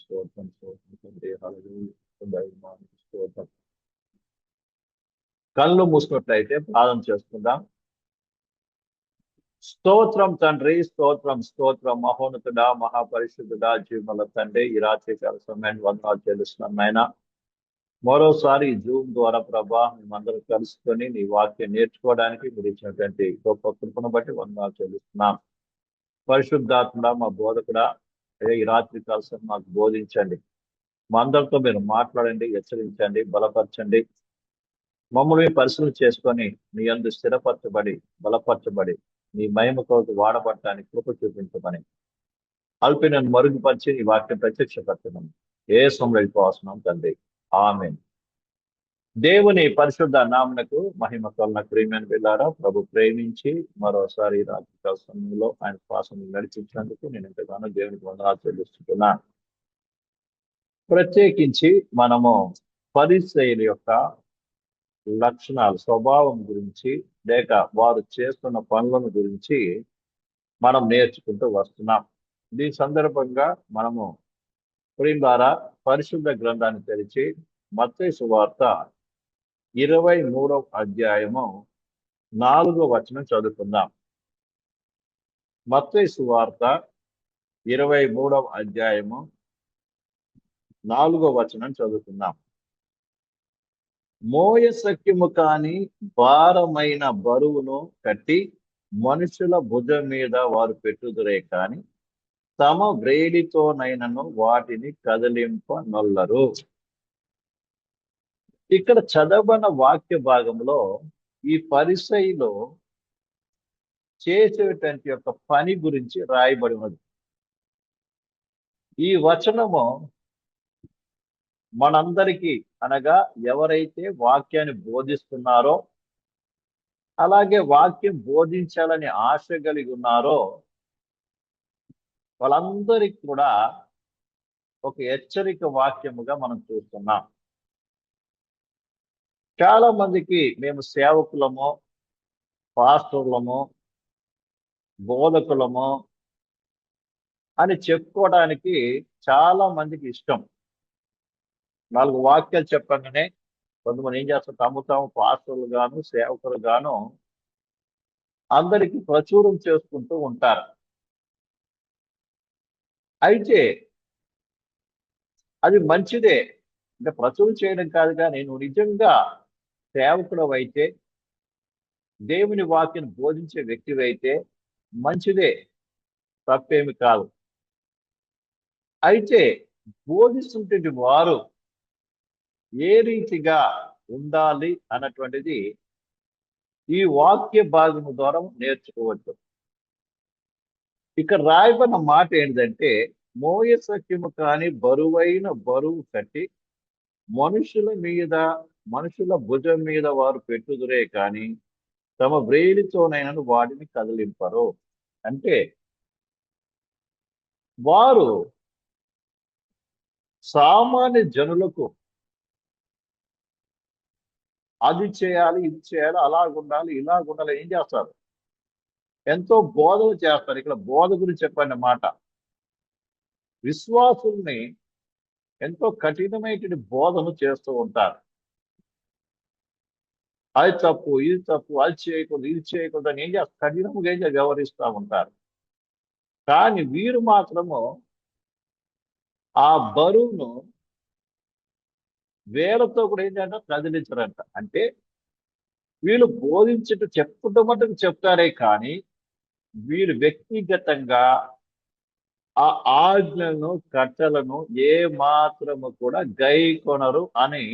స్తోత్రం స్తోత్రం తండ్రి. హల్లెలూయా. స్తోత్రం. కళ్ళు మూసుకున్నట్లయితే ప్రార్థన చేసుకుందాం. స్తోత్రం తండ్రి, స్తోత్రం స్తోత్రం. మహోన్నతుడా, మహాపరిశుద్ధుడా, జీవముల తండ్రి, ఈ రాత్రి కాల సమయాన్ని వందనాలు చెల్లిస్తున్నాం నాయన. మరోసారి జూమ్ ద్వారా ప్రభా మేమందరం కలుసుకొని నీ వాక్యం నేర్చుకోవడానికి మీరు ఇచ్చినటువంటి గొప్ప కృపను బట్టి వందనాలు చెల్లిస్తున్నాం. పరిశుద్ధాత్ముడా, మా బోధకుడా, ఈ రాత్రి కాలం మాకు బోధించండి. మా అందరితో మీరు మాట్లాడండి, హెచ్చరించండి, బలపరచండి. మమ్మల్ని పరిశీలన చేసుకొని నీ యందు స్థిరపరచబడి బలపరచబడి నీ మహిమ కొరకు వాడబడటానికి కృప చూపించమని అల్పినను మరుగుపరిచి నీ వాక్యం ప్రత్యక్షపరచడం ఏ సంరక్షిపోతున్నాం తండ్రి. ఆమేన్. దేవుని పరిశుద్ధ నామనకు మహిమ కొలన ప్రేమైన వెళ్ళారా. ప్రభు ప్రేమించి మరోసారి రాత్రికాల సమయంలో ఆయన శ్వాసను నడిపించినందుకు నేను ఎంతగానో దేవునికి వందనాలు చెల్లిస్తున్నాను. ప్రత్యేకించి మనము పరిసయ్యుల యొక్క లక్షణాలు, స్వభావం గురించి లేక వారు చేస్తున్న పనులను గురించి మనం నేర్చుకుంటూ వస్తున్నాం. దీని సందర్భంగా మనము ప్రియులారా పరిశుద్ధ గ్రంథాన్ని తెరిచి మత్తయి సువార్త 23వ అధ్యాయము 4వ వచనం చదువుకుందాం. మత్తయి సువార్త 23వ అధ్యాయము 4వ వచనం చదువుకుందాం. మోయశక్యము కాని భారమైన బరువును కట్టి మనుషుల భుజం మీద వారు పెట్టుదురే కాని తమ వ్రేలితోనైనను వాటిని కదిలింపనొల్లరు. ఇక్కడ చదవన వాక్య భాగంలో ఈ పరిసయ్యులు చేసేటువంటి యొక్క పని గురించి రాయబడి ఉన్నది. ఈ వచనము మనందరికీ అనగా ఎవరైతే వాక్యాన్ని బోధిస్తున్నారో అలాగే వాక్యం బోధించాలని ఆశ కలిగి ఉన్నారో వాళ్ళందరికీ కూడా ఒక హెచ్చరిక వాక్యముగా మనం చూస్తున్నాం. చాలా మందికి మేము సేవకులము, పాస్టర్లము, బోధకులము అని చెప్పుకోవడానికి చాలా మందికి ఇష్టం. 4 వాక్యాలు చెప్పగానే కొంతమంది ఏం చేస్తారు, తాము పాస్టర్లు గాను సేవకులు గాను అందరికీ ప్రచురం చేసుకుంటూ ఉంటారు. అయితే అది మంచిదే, అంటే ప్రచురం చేయడం కాదు. కానీ నువ్వు నిజంగా సేవకుడు అయితే, దేవుని వాక్యం బోధించే వ్యక్తి అయితే మంచిదే, తప్పేమి కాదు. అయితే బోధిస్తుంటే వారు ఏ రీతిగా ఉండాలి అన్నటువంటిది ఈ వాక్య భాగం ద్వారా నేర్చుకోవచ్చు. ఇక్కడ రాయబడిన మాట ఏంటంటే, మోయశక్యము కాని బరువు కట్టి మనుషుల భుజం మీద వారు పెట్టుదురే కాని తమ వ్రేలితోనైనను వాటిని కదిలింపరు. అంటే వారు సామాన్య జనులకు అది చేయాలి, ఇది చేయాలి, అలాగుండాలి, ఇలాగుండాలి ఏం చేస్తారు, ఎంతో బోధన చేస్తారు. ఇక్కడ బోధ గురించి చెప్పండి మాట. విశ్వాసుల్ని ఎంతో కఠినమైన బోధన చేస్తూ ఉంటారు. అది తప్పు, ఇది తప్పు, అది చేయకూడదు, ఇది చేయకూడదు అని ఏం చేస్తారు, కఠినంగా ఏం వ్యవహరిస్తూ ఉంటారు. కానీ వీరు మాత్రము ఆ బరువును వేలతో కూడా ఏంటంటే కదిలించరంట. అంటే వీళ్ళు చెప్పుకుంటూ చెప్తారే కానీ వీరు వ్యక్తిగతంగా ఆ ఆజ్ఞలను కట్టలను ఏ మాత్రము కూడా గైకొనరు అని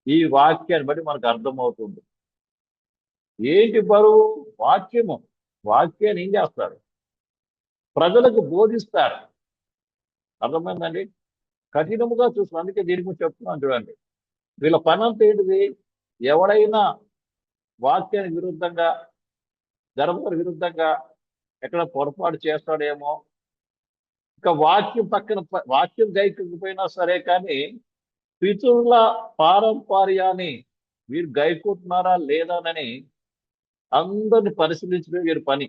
ఈ వాక్యాన్ని బట్టి మనకు అర్థమవుతుంది. ఏంటి బరువు? వాక్యము. వాక్యాన్ని ఏం చేస్తారు, ప్రజలకు బోధిస్తారు. అర్థమైందండి? కఠినముగా చూస్తున్నారు. అందుకే దీని గురించి చెప్తున్నాను చూడండి. వీళ్ళ పని అంతా ఏంటిది, ఎవడైనా వాక్యానికి విరుద్ధంగా, ధర్మానికి విరుద్ధంగా ఎక్కడ పొరపాటు చేస్తాడేమో, ఇంకా వాక్యం గైకపోయినా సరే కానీ పితరుల పారంపర్యాన్ని వీరు గైకుంటున్నారా లేదానని అందరిని పరిశీలించడం వీరి పని.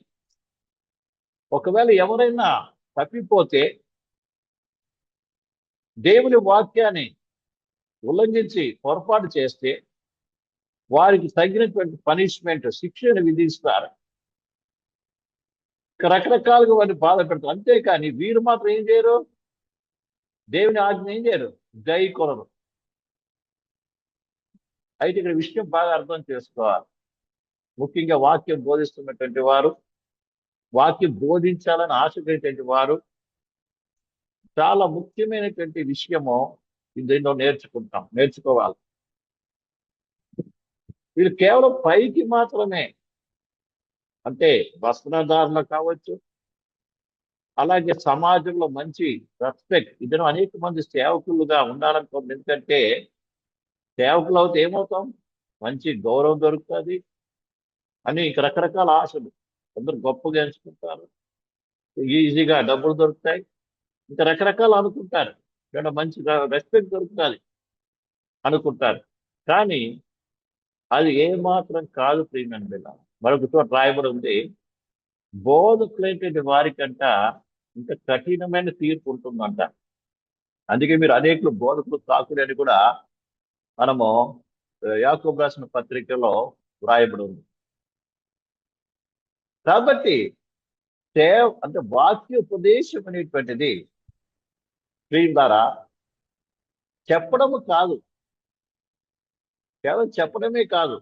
ఒకవేళ ఎవరైనా తప్పిపోతే దేవుని వాక్యాన్ని ఉల్లంఘించి పొరపాటు చేస్తే వారికి తగినటువంటి పనిష్మెంట్, శిక్షను విధిస్తారు. రకరకాలుగా వారిని బాధ పెడతారు. అంతేకాని వీరు మాత్రం ఏం చేయరు? దేవుని ఆజ్ఞ ఏం చేయరు? కొనరు. అయితే ఇక్కడ విషయం బాగా అర్థం చేసుకోవాలి. ముఖ్యంగా వాక్యం బోధిస్తున్నటువంటి వారు, వాక్యం బోధించాలని ఆశపడేటువంటి వారు చాలా ముఖ్యమైనటువంటి విషయము దీనిలో నేర్చుకోవాలి. వీళ్ళు కేవలం పైకి మాత్రమే, అంటే వస్త్రధారణ కావచ్చు, అలాగే సమాజంలో మంచి రెస్పెక్ట్, ఇద్దరు అనేక మంది సేవకులుగా ఉండాలనుకోండి. ఎందుకంటే సేవకులు అవుతే ఏమవుతాం? మంచి గౌరవం దొరుకుతుంది అని రకరకాల ఆశలు. అందరూ గొప్పగా ఎంచుకుంటారు, ఈజీగా డబ్బులు దొరుకుతాయి, ఇంకా రకరకాలు అనుకుంటారు. ఇక్కడ మంచి రెస్పెక్ట్ దొరుకుతుంది అనుకుంటారు. కానీ అది ఏమాత్రం కాదు ప్రియమైన బిడ్డ. మరొక చోట రాయబడి ఉంది, బోధకులైనటువంటి వారికంట ఇంకా కఠినమైన తీర్పు ఉంటుందంట. అందుకే మీరు అనేకులు బోధకులు కాకులు అని కూడా మనము యాకోబు రాసిన పత్రికలో వ్రాయబడి ఉంది. కాబట్టి అంటే వాక్యోపదేశం అనేటువంటిది స్క్రీన్ ద్వారా చెప్పడము కాదు, కేవలం చెప్పడమే కాదు,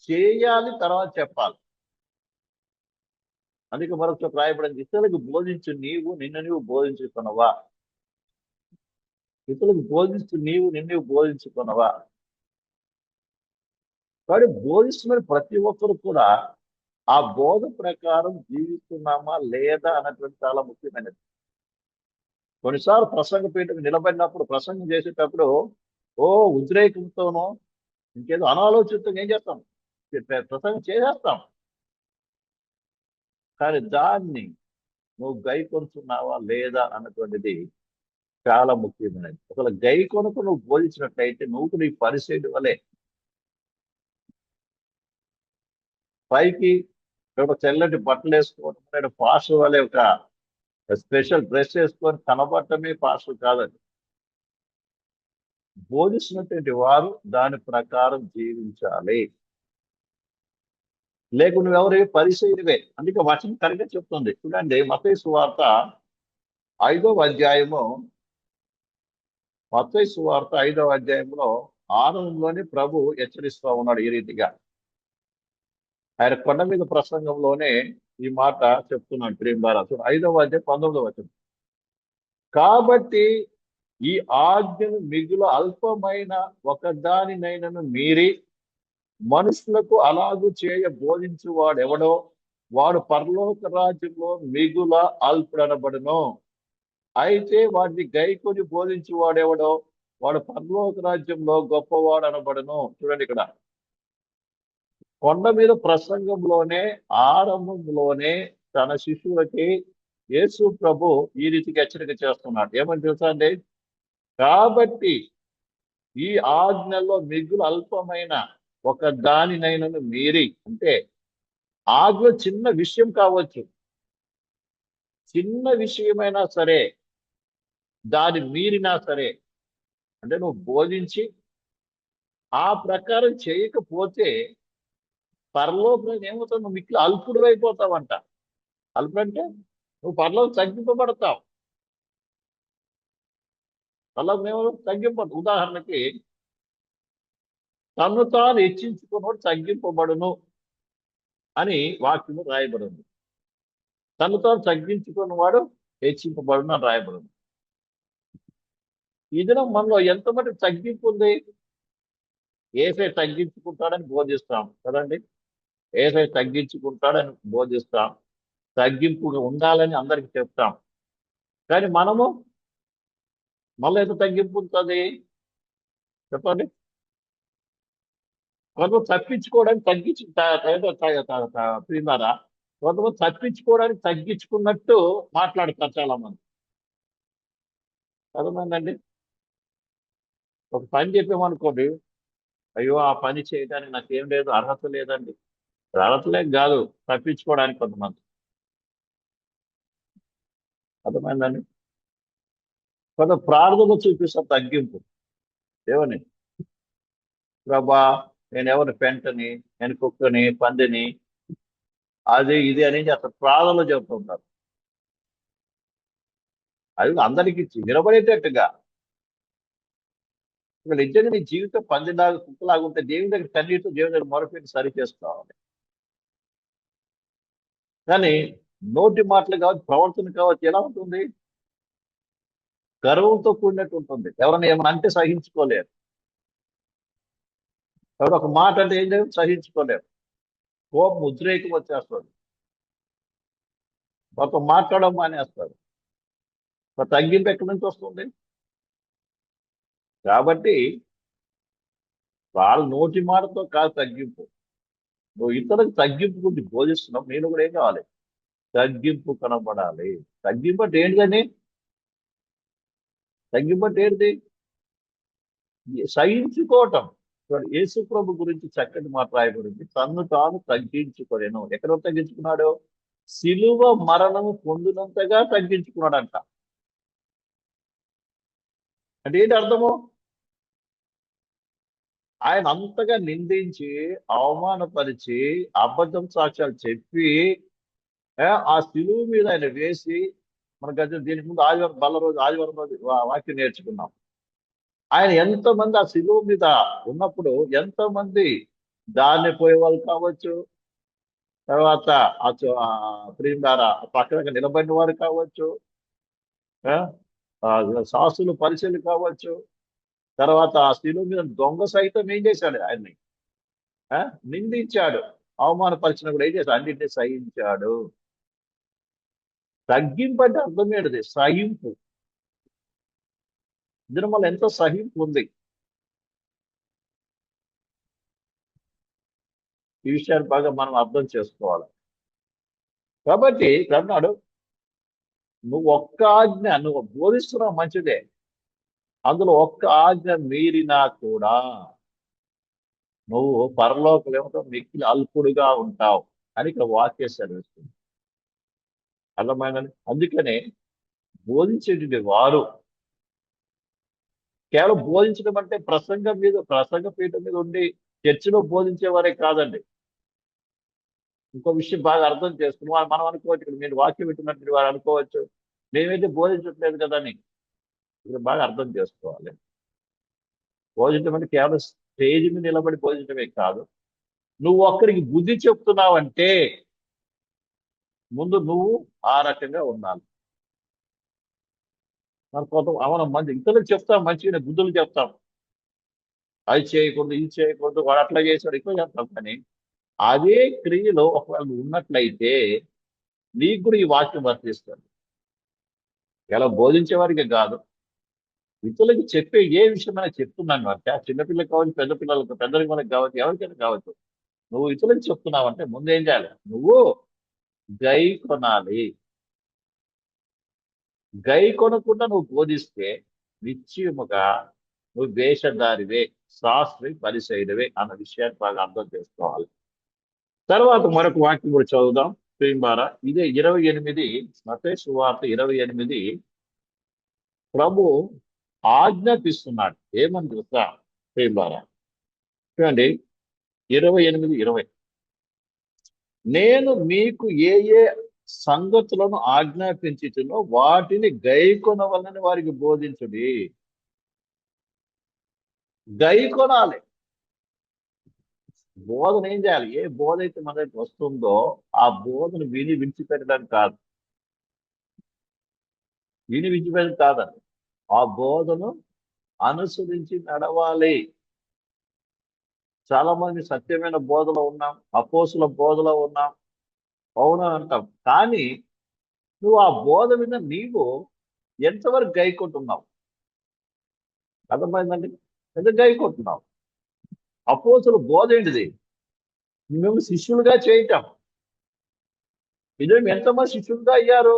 చేయాలి, తర్వాత చెప్పాలి. అందుకే మరొక రాయబడింది, ఇతరులకు బోధించు నీవు నిన్ను నీవు బోధించుకున్నవా? ఇతరులకు బోధించు నీవు నిన్ను బోధించుకున్నవా? కాబట్టి బోధిస్తున్న ప్రతి ఒక్కరు కూడా ఆ బోధ ప్రకారం జీవిస్తున్నామా లేదా అన్నటువంటి చాలా ముఖ్యమైనది. కొన్నిసార్లు ప్రసంగ పీఠకు నిలబడినప్పుడు, ప్రసంగం చేసేటప్పుడు ఉద్రేకంతోనో ఇంకేదో అనాలోచితంగా ఏం చేస్తాం? ప్రసంగం చేసేస్తాం. కానీ దాన్ని నువ్వు గైకొనుచున్నావా లేదా అన్నటువంటిది చాలా ముఖ్యమైనది. అసలు గైకొనకు నువ్వు బోధించినట్లయితే నువ్వు నీ పరిస్థితి వలె పైకి ఒక తెల్లటి బట్టలు వేసుకోవడం, పాస్టర్ వలె ఒక స్పెషల్ డ్రెస్ వేసుకొని కనబడటమే పాస్టర్ కాదండి. బోధిస్తున్నటువంటి వారు దాని ప్రకారం జీవించాలి. లేక నువ్వెవరి పరిచయుడివే. అందుకే వచనం కరెక్ట్గా చెప్తుంది. చూడండి, మత్తయి సువార్త 5వ అధ్యాయము, మత్తయి సువార్త 5వ అధ్యాయంలో ఆరంభంలోనే ప్రభు హెచ్చరిస్తూ ఉన్నాడు ఈ రీతిగా. ఆయన కొండ మీద ప్రసంగంలోనే ఈ మాట చెప్తున్నాడు. 5వ అధ్యాయం 19వ వచనం. కాబట్టి ఈ ఆజ్ఞను మిగులు అల్పమైన ఒకదానినైనను మీరి మనుషులకు అలాగూ చేయ బోధించు వాడెవడో వాడు పరలోక రాజ్యంలో మిగుల అల్పుడనబడును. అయితే వాటిని గైకొని బోధించు వాడెవడో వాడు పరలోక రాజ్యంలో గొప్పవాడు అనబడును. చూడండి, ఇక్కడ కొండ మీద ప్రసంగంలోనే ఆరంభంలోనే తన శిష్యులకి యేసు ప్రభు ఈ రీతికి హెచ్చరిక చేస్తున్నాడు. ఏమని తెలుసా అండి? కాబట్టి ఈ ఆజ్ఞలో మిగులు అల్పమైన ఒక దానినైనను మీరి, అంటే ఆజ్ఞ చిన్న విషయం కావచ్చు, చిన్న విషయమైనా సరే, దాని మీరినా సరే, అంటే నువ్వు బోధించి ఆ ప్రకారం చేయకపోతే పరలోకం ఏమవుతావు? నువ్వు మిక్కిలి అల్పుడు అయిపోతావంట. అల్పుడు అంటే నువ్వు పరలోకం తగ్గింపబడతావు. పరలోకం ఏమో తగ్గింపబడు. ఉదాహరణకి, తను తాను హెచ్చించుకున్నవాడు తగ్గింపబడును అని వాక్యము రాయబడింది. తను తాను తగ్గించుకున్నవాడు హెచ్చింపబడును అని రాయబడింది. ఈ దినం మనలో ఎంతమంది తగ్గింపు ఉంది? ఏసై తగ్గించుకుంటాడని బోధిస్తాం కదండి. ఏసై తగ్గించుకుంటాడని బోధిస్తాం, తగ్గింపుగా ఉండాలని అందరికి చెప్తాం. కానీ మనము మళ్ళీ ఎంత తగ్గింపు ఉంటుంది చెప్పండి? కొంతమంది తప్పించుకోవడానికి తిన్నారా? కొంతమంది తప్పించుకోవడానికి తగ్గించుకున్నట్టు మాట్లాడతారు చాలా మంది. అర్థమైందండి? ఒక పని చెప్పామనుకోండి, అయ్యో ఆ పని చేయడానికి నాకేం లేదు, అర్హత లేదండి. అర్హత లేక కాదు, తప్పించుకోవడానికి కొంతమంది. అర్థమైందండి? కొంత ప్రార్థన చూపిస్తా తగ్గింపు. ఏమని? ప్రభా, నేను ఎవరి పెంటని, నేను కుక్కని, పందిని, అది ఇది అని అసలు ప్రార్థనలో చెబుతుంటారు. అది అందరికీ వినబడేటట్టుగా. ఇక నిజంగా నీ జీవితం పందిలాగా కుక్కలాగా ఉంటే దేవుని దగ్గర కన్నీటితో దేవుని దగ్గర మొరపెట్టి సరి చేసుకోవాలి. కానీ నోటి మాటలు కావచ్చు, ప్రవర్తన కావచ్చు, ఎలా ఉంటుంది? గర్వంతో కూడినట్టు ఉంటుంది. ఎవరైనా ఏమైనా అంటే సహించుకోలేరు. ఎవరు ఒక మాట అంటే ఏం చేయరు, సహించుకోలేరు. కోపం ఉద్రేకం వచ్చేస్తుంది. ఒక మాట్లాడడం మానేస్తారు. ఒక తగ్గింపు ఎక్కడి నుంచి వస్తుంది? కాబట్టి వాళ్ళ నోటి మాటతో కాదు తగ్గింపు. నువ్వు ఇతరులకు తగ్గింపు గురించి బోధిస్తున్నావు, నేను కూడా ఏం కావాలి? తగ్గింపు కనబడాలి. తగ్గింపు అంటే ఏంటిదని? తగ్గింపు అంటే ఏంటిది? సహించుకోవటం. చూడండి, యేసు ప్రభు గురించి చక్కటి మాట రాయబడింది. తన్ను తాను తగ్గించుకోలేను. ఎక్కడ తగ్గించుకున్నాడు? సిలువ మరణము పొందినంతగా తగ్గించుకున్నాడంట. అంటే ఏంటి అర్థము? ఆయన అంతగా నిందించి, అవమానపరిచి, అబద్ధం సాక్ష్యాలు చెప్పి, ఆ సిలువ మీద ఆయన వేసి, మనకు దీనికి ముందు ఆదివారం బల్ల రోజు, ఆదివారం రోజు వాక్యం నేర్చుకున్నాం. ఆయన ఎంతమంది ఆ సిలువ మీద ఉన్నప్పుడు ఎంతమంది దాన్ని పోయే వాళ్ళు కావచ్చు, తర్వాత ప్రియులార పక్కన నిలబడిన వారు కావచ్చు, ఆ, శాస్త్రులు పరిచయలు కావచ్చు, తర్వాత ఆ శిలువ మీద దొంగ సైతం ఏం చేశాడు? ఆయన్ని ఆ, నిందించాడు, అవమానపరిచిన కూడా ఏం చేశాడు? అన్నింటినీ సహించాడు. తగ్గింపు అంటే అర్థం ఏంటిది? సహింపు. దీనివల్ల ఎంతో సహింపు ఉంది. ఈ విషయాన్ని బాగా మనం అర్థం చేసుకోవాలి. కాబట్టి ఇక్కడ అన్నాడు, నువ్వు ఒక్క ఆజ్ఞ నువ్వు బోధిస్తున్నావు మంచిదే, అందులో ఒక్క ఆజ్ఞ మీరినా కూడా నువ్వు పరలోకం ఏమిటో మిక్కిలి అల్పుడుగా ఉంటావు అని ఇక్కడ వాక్య సెలవిస్తుంది. అర్థమైందని. అందుకనే బోధించేటువంటి వారు కేవలం బోధించడం అంటే ప్రసంగం మీద, ప్రసంగ పీఠం మీద ఉండి చర్చిలో బోధించేవారే కాదండి. ఇంకో విషయం బాగా అర్థం చేసుకుని మనం అనుకోవచ్చు, ఇక్కడ మీరు వాక్యం వింటున్నట్టు వారు అనుకోవచ్చు, మేమైతే బోధించట్లేదు కదా అని. ఇక్కడ బాగా అర్థం చేసుకోవాలి. బోధించడం అంటే కేవలం స్టేజ్ మీద నిలబడి బోధించడమే కాదు. నువ్వు ఒక్కరికి బుద్ధి చెప్తున్నావంటే ముందు నువ్వు ఆ రకంగా ఉండాలి. మన కొంత మనం మంది ఇతరులకు చెప్తాం, మంచిగా బుద్ధులు చెప్తాం, అది చేయకూడదు, ఇది చేయకూడదు, వాడు అట్లా చేశాడు, ఇట్లా చెప్తాం. కానీ అదే క్రియలో ఒకవేళ నువ్వు ఉన్నట్లయితే నీకు కూడా ఈ వాక్యం వర్తిస్తుంది. ఎలా బోధించే వారికి కాదు, ఇతరులకు చెప్పే ఏ విషయమైనా చెప్తున్నాను అంటే, ఆ చిన్నపిల్లకి కావచ్చు, పెద్ద పిల్లలకు, పెద్దలకి మనకు కావచ్చు, ఎవరికైనా కావచ్చు, నువ్వు ఇతరులకు చెప్తున్నావంటే ముందు ఏం చేయాలి? నువ్వు గై కొనాలి. గై కొనకుండా నువ్వు బోధిస్తే నిశ్చయముగా నువ్వు వేషధారివే, శాస్త్రి పరిసైడవే అన్న విషయాన్ని బాగా అర్థం చేసుకోవాలి. తర్వాత మరొక వాక్యం కూడా చదువుదాం ప్రియులారా. ఇదే 28, మత్తయి సువార్త 28. ప్రభు ఆజ్ఞాపిస్తున్నాడు. ఏమని తెలుసా ప్రియులారా? చూడండి, 28:20. నేను మీకు ఏ ఏ సంగతులను ఆజ్ఞాపించుచునో వాటిని గైకొనవలనని వారికి బోధించుడి. గైకొనాలి. బోధన ఏం చేయాలి? ఏ బోధ అయితే మన దగ్గరికి వస్తుందో ఆ బోధను విని విడిచిపెట్టడానికి కాదు. విని విడిచిపెట్టడం కాదండి, ఆ బోధను అనుసరించి నడవాలి. చాలా మంది సత్యమైన బోధలో ఉన్నాం, అపోస్తుల బోధలో ఉన్నాం, అవును అంటాం. కానీ నువ్వు ఆ బోధ మీద నీవు ఎంతవరకు గైకొంటున్నావు? అర్థమైందండి? ఎంత గైకొంటున్నావు? అపోస్తుల బోధ ఏంటిది? మేము శిష్యులుగా చేయటం. ఇదే ఎంతమంది శిష్యులుగా అయ్యారు?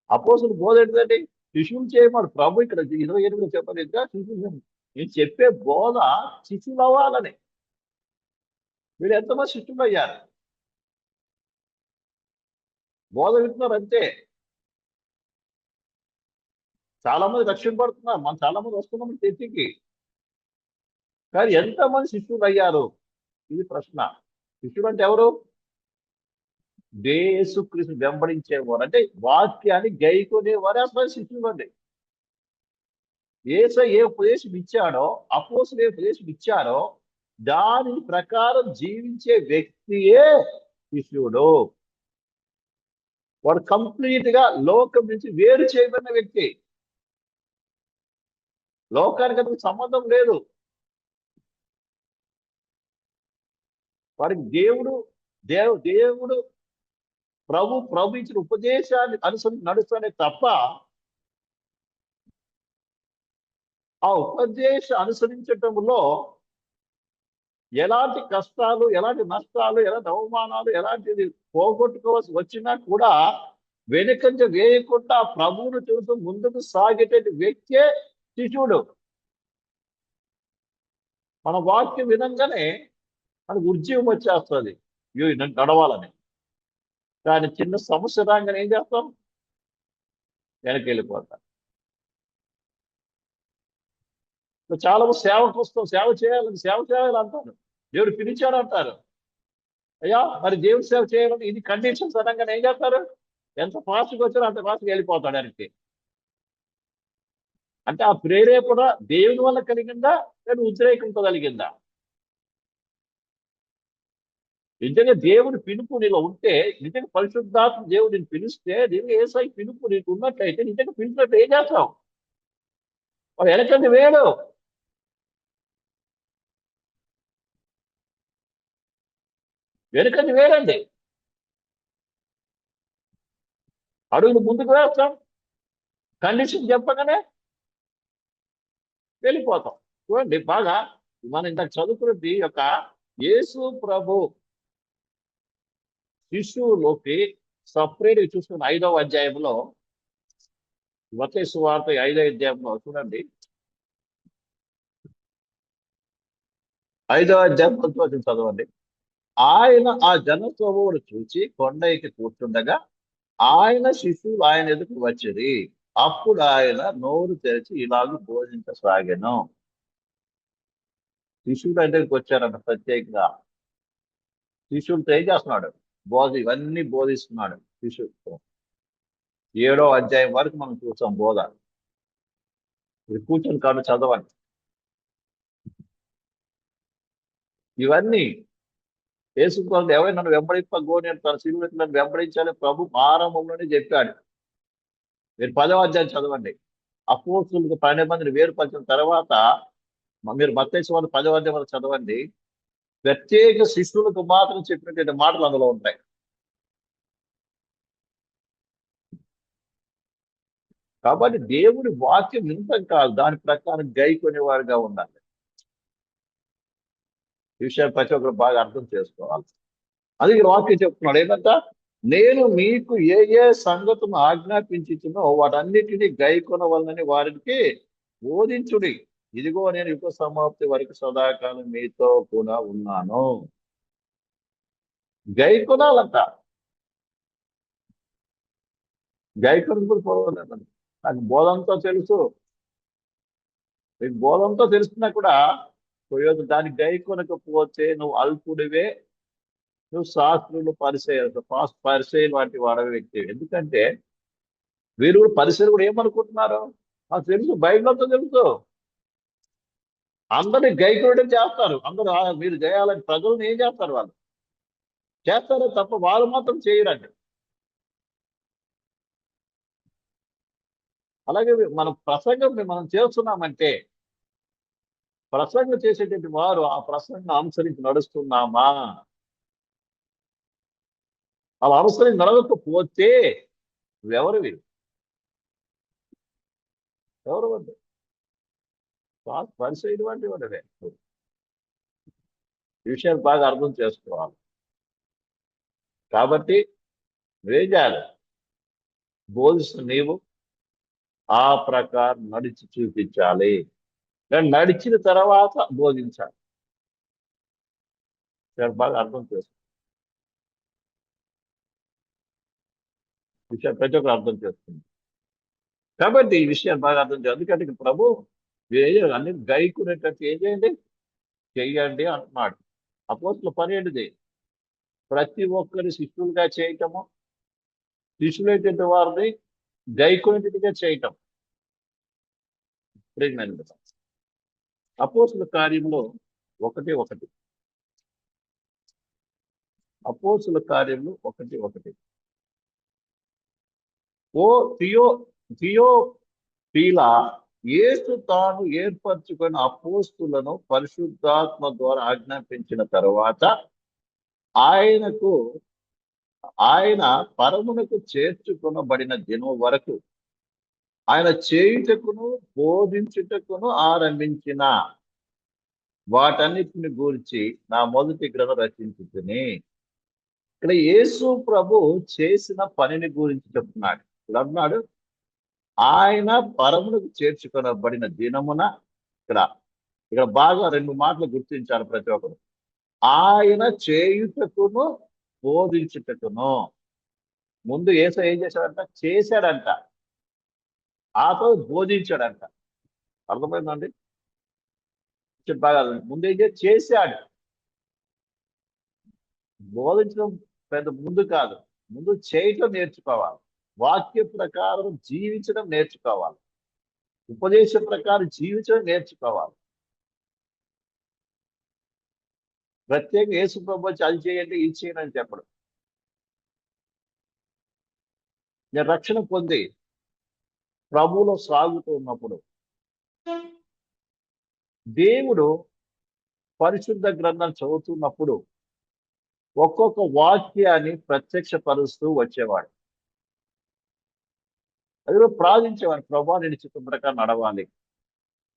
అపోస్తుల బోధ ఏంటిదండి? శిష్యులు చేయమని ప్రభు ఇక్కడ 28 చెప్పలేదు ఇంకా శిష్యులు. నేను చెప్పే బోధ శిష్యులు అవ్వాలని. వీళ్ళు ఎంతమంది శిష్యులు అయ్యారు? బోధ వింటున్నారు అంతే. చాలా మంది రక్షణ పడుతున్నారు, మనం చాలా మంది వస్తున్నాం చర్చికి. కానీ ఎంతమంది శిష్యులు అయ్యారు? ఇది ప్రశ్న. శిష్యుడు అంటే ఎవరు? యేసుక్రీస్తు వెంబడించేవారు, అంటే వాక్యాన్ని గైకొనేవారే అసలు శిష్యులు అండి. యేసయ్య ఏ ఉపదేశం ఇచ్చాడో, అపోస్తలులు ఏ ఉపదేశం ఇచ్చారో దాని ప్రకారం జీవించే వ్యక్తియే శిష్యుడు. వాడు కంప్లీట్ గా లోకం నుంచి వేరు చేయబడిన వ్యక్తి. లోకానికి అతనికి సంబంధం లేదు. వాడికి దేవుడు ప్రభు ఇచ్చిన ఉపదేశాన్ని అనుసరించి నడుస్తానే తప్ప, ఆ ఉపదేశం అనుసరించటంలో ఎలాంటి కష్టాలు, ఎలాంటి నష్టాలు, ఎలాంటి అవమానాలు, ఎలాంటిది పోగొట్టుకోవాల్సి వచ్చినా కూడా వెనుకంజ వేయకుండా ప్రభువును చూస్తూ ముందుకు సాగేటువంటి వ్యక్తే శిష్యుడు. మన వాక్యం వినంగానే మనకు ఉద్యమం వచ్చేస్తుంది నడవాలని. కానీ చిన్న సమస్య రాగానే ఏం చేస్తాం? వెనక్కి వెళ్ళిపోతాం. చాలా సేవకు వస్తాం, సేవ చేయాలి అంటారు. దేవుడు పిలిచాడు అంటారు. అయ్యా మరి దేవుడి సేవ చేయాలని ఇది కండిషన్స్ అనగానే ఏం చేస్తారు? ఎంత ఫాస్ట్గా వచ్చారో అంత ఫాస్ట్గా వెళ్ళిపోతాడు ఆయనకి. అంటే ఆ ప్రేరేపణ దేవుని వల్ల కలిగిందా లేదా ఉద్రేకంతో కలిగిందా? నిజంగా దేవుడి పిలుపు నీలో ఉంటే, నిజంగా పరిశుద్ధాత్మ దేవుడిని పిలిస్తే, నిజంగా ఏసై పిలుపు నీకు ఉన్నట్లయితే, నిజంగా పిలిచినట్టు ఏం చేస్తావు? వాడు వెనకండి వేడు. వెనుకండి వేడండి. అడుగులు ముందుకు వేస్తాం, కండిషన్ చెప్పగానే వెళ్ళిపోతాం. చూడండి బాగా, మనం ఇంత చదువుకున్నది యొక్క యేసు ప్రభు శిశువులోకి సపరేట్ చూసుకున్న 5వ అధ్యాయంలో, మత్తయి సువార్త 5వ అధ్యాయంలో చూడండి, 5వ అధ్యాయంలో చదవండి. ఆయన ఆ జనసమూహమును చూచి కొండ ఎక్కి కూర్చుండగా ఆయన శిశువులు ఆయన ఎదుకు వచ్చిరి. అప్పుడు ఆయన నోరు తెరిచి ఇలాగ బోధించసాగాను. శిశువుల దగ్గరికి వచ్చారంట ప్రత్యేకంగా. శిశువులతో ఏం చేస్తున్నాడు? ఇవన్నీ బోధిస్తున్నాడు శిశువుతో. 7వ అధ్యాయం వరకు మనం చూసాం బోధ. ఇది కూర్చొని కాదు, చదవండి. ఇవన్నీ యేసుక్రీస్తు ఎవరైనా నన్ను వెంబడింపగోని తన శిలువకి నన్ను వెంబడించాలి ప్రభు ప్రారంభంలోనే చెప్పాడు. మీరు 10వ అధ్యాయం చదవండి. అపోస్తలులకు 12 మందిని వేరుపరిచిన తర్వాత మీరు మత్తయి సువార్త 10వ అధ్యాయం వరకు చదవండి. ప్రత్యేక శిష్యులకు మాత్రం చెప్పినటువంటి మాటలు అందులో ఉంటాయి. కాబట్టి దేవుడి వాక్యం వింతం కాదు, దాని ప్రకారం గైకొనేవారుగా ఉండాలి. ఈ విషయాన్ని ప్రతి ఒక్కరు బాగా అర్థం చేసుకోవాలి. అది వాక్యం చెప్తున్నాడు ఏంటంట, నేను మీకు ఏ ఏ సంగతులను ఆజ్ఞాపించుచున్నో వాటన్నిటినీ గైకొనవలనని వారికి బోధించుడి. ఇదిగో నేను యుగ సమాప్తి వరకు సదాకాలం మీతో కూడా ఉన్నాను. గైకొనాలంట. గైకొని కూడా పోవాలంట. నాకు బోధంతో తెలుసు, మీకు బోధంతో తెలుస్తున్నా కూడా ప్రయోజనం. దాన్ని గైకొనకపోతే నువ్వు అల్పుడివే, నువ్వు శాస్త్రులు పరిచయం వాటి వాడవే వ్యక్తి. ఎందుకంటే వీరు పరిచయం కూడా ఏమనుకుంటున్నారు? నాకు తెలుసు, బైబిల్తో తెలుసు. అందరినీ గైకోవడం చేస్తారు. అందరూ మీరు చేయాలని ప్రజలను ఏం చేస్తారు? వాళ్ళు చేస్తారే తప్ప వాళ్ళు మాత్రం చేయరండి. అలాగే మన ప్రసంగం మనం చేస్తున్నామంటే, ప్రసంగం చేసేటువంటి వారు ఆ ప్రసంగం అనుసరించి నడుస్తున్నామా? అలా అనుసరించి నడవకపోతే నువ్వెవరివి? ఎవరు వద్దు పరిచయం వంటి వాడవే. ఈ విషయాలు బాగా అర్థం చేసుకోవాలి. కాబట్టి నువ్వేం చేయాలి? బోధిస్తు నీవు ఆ ప్రకారం నడిచి చూపించాలి. నడిచిన తర్వాత బోధించాలి. బాగా అర్థం చేసుకో. విషయం ప్రతి ఒక్కరు అర్థం చేస్తుంది. కాబట్టి ఈ విషయాన్ని బాగా అర్థం చేయాలి. ఎందుకంటే ఇక్కడ ప్రభు అన్ని గైకునేటట్టు ఏం చేయండి, చెయ్యండి అంటున్నాడు. అపోస్తుల పని ఏంటిది? ప్రతి ఒక్కరి శిష్యులుగా చేయటము, శిష్యులైనటువంటి వారిని గైకునేటట్టుగా చేయటం. అపోస్తుల కార్యంలో ఒకటి ఒకటి అపోస్తుల కార్యంలో ఒకటి ఒకటి ఓ థియో పీలా, యేసు తాను ఏర్పరచుకున్న అపోస్తులను పరిశుద్ధాత్మ ద్వారా ఆజ్ఞాపించిన తర్వాత ఆయనకు ఆయన పరమునకు చేర్చుకొనబడిన దినం వరకు ఆయన చేయుటకును బోధించుటకును ఆరంభించిన వాటన్నిటిని గురించి నా మొదటి గ్రంథం రచించుకుని. ఇక్కడ యేసు ప్రభు చేసిన పనిని గురించి చెప్తున్నాడు. ఇక్కడ అన్నాడు ఆయన పరమునకు చేర్చుకొనబడిన దినమున. ఇక్కడ ఇక్కడ బాగా రెండు మాటలు గుర్తించాలి ప్రతి ఒక్కరు. ఆయన చేయుటకును బోధించుటకును. ముందు యేసు ఏం చేశాడంట? చేశాడంట. ఆ తర్వాత బోధించాడంట. అర్థమైందండి? బాగా ముందు ఏం చేశాడు. బోధించడం పెద్ద ముందు కాదు, ముందు చేయటం నేర్చుకోవాలి. వాక్య ప్రకారం జీవించడం నేర్చుకోవాలి. ఉపదేశం ప్రకారం జీవించడం నేర్చుకోవాలి. ప్రత్యేకంగా యేసు ప్రభు వచ్చి అది చేయండి ఇది చేయండి అని చెప్పడం. నేను రక్షణ పొంది ప్రభువులో సాగుతూ ఉన్నప్పుడు దేవుడు పరిశుద్ధ గ్రంథం చదువుతున్నప్పుడు ఒక్కొక్క వాక్యాన్ని ప్రత్యక్షపరుస్తూ వచ్చేవాడు. అది ప్రార్థించేవాడు, ప్రభా నేను చిత్తం ప్రకారం నడవాలి.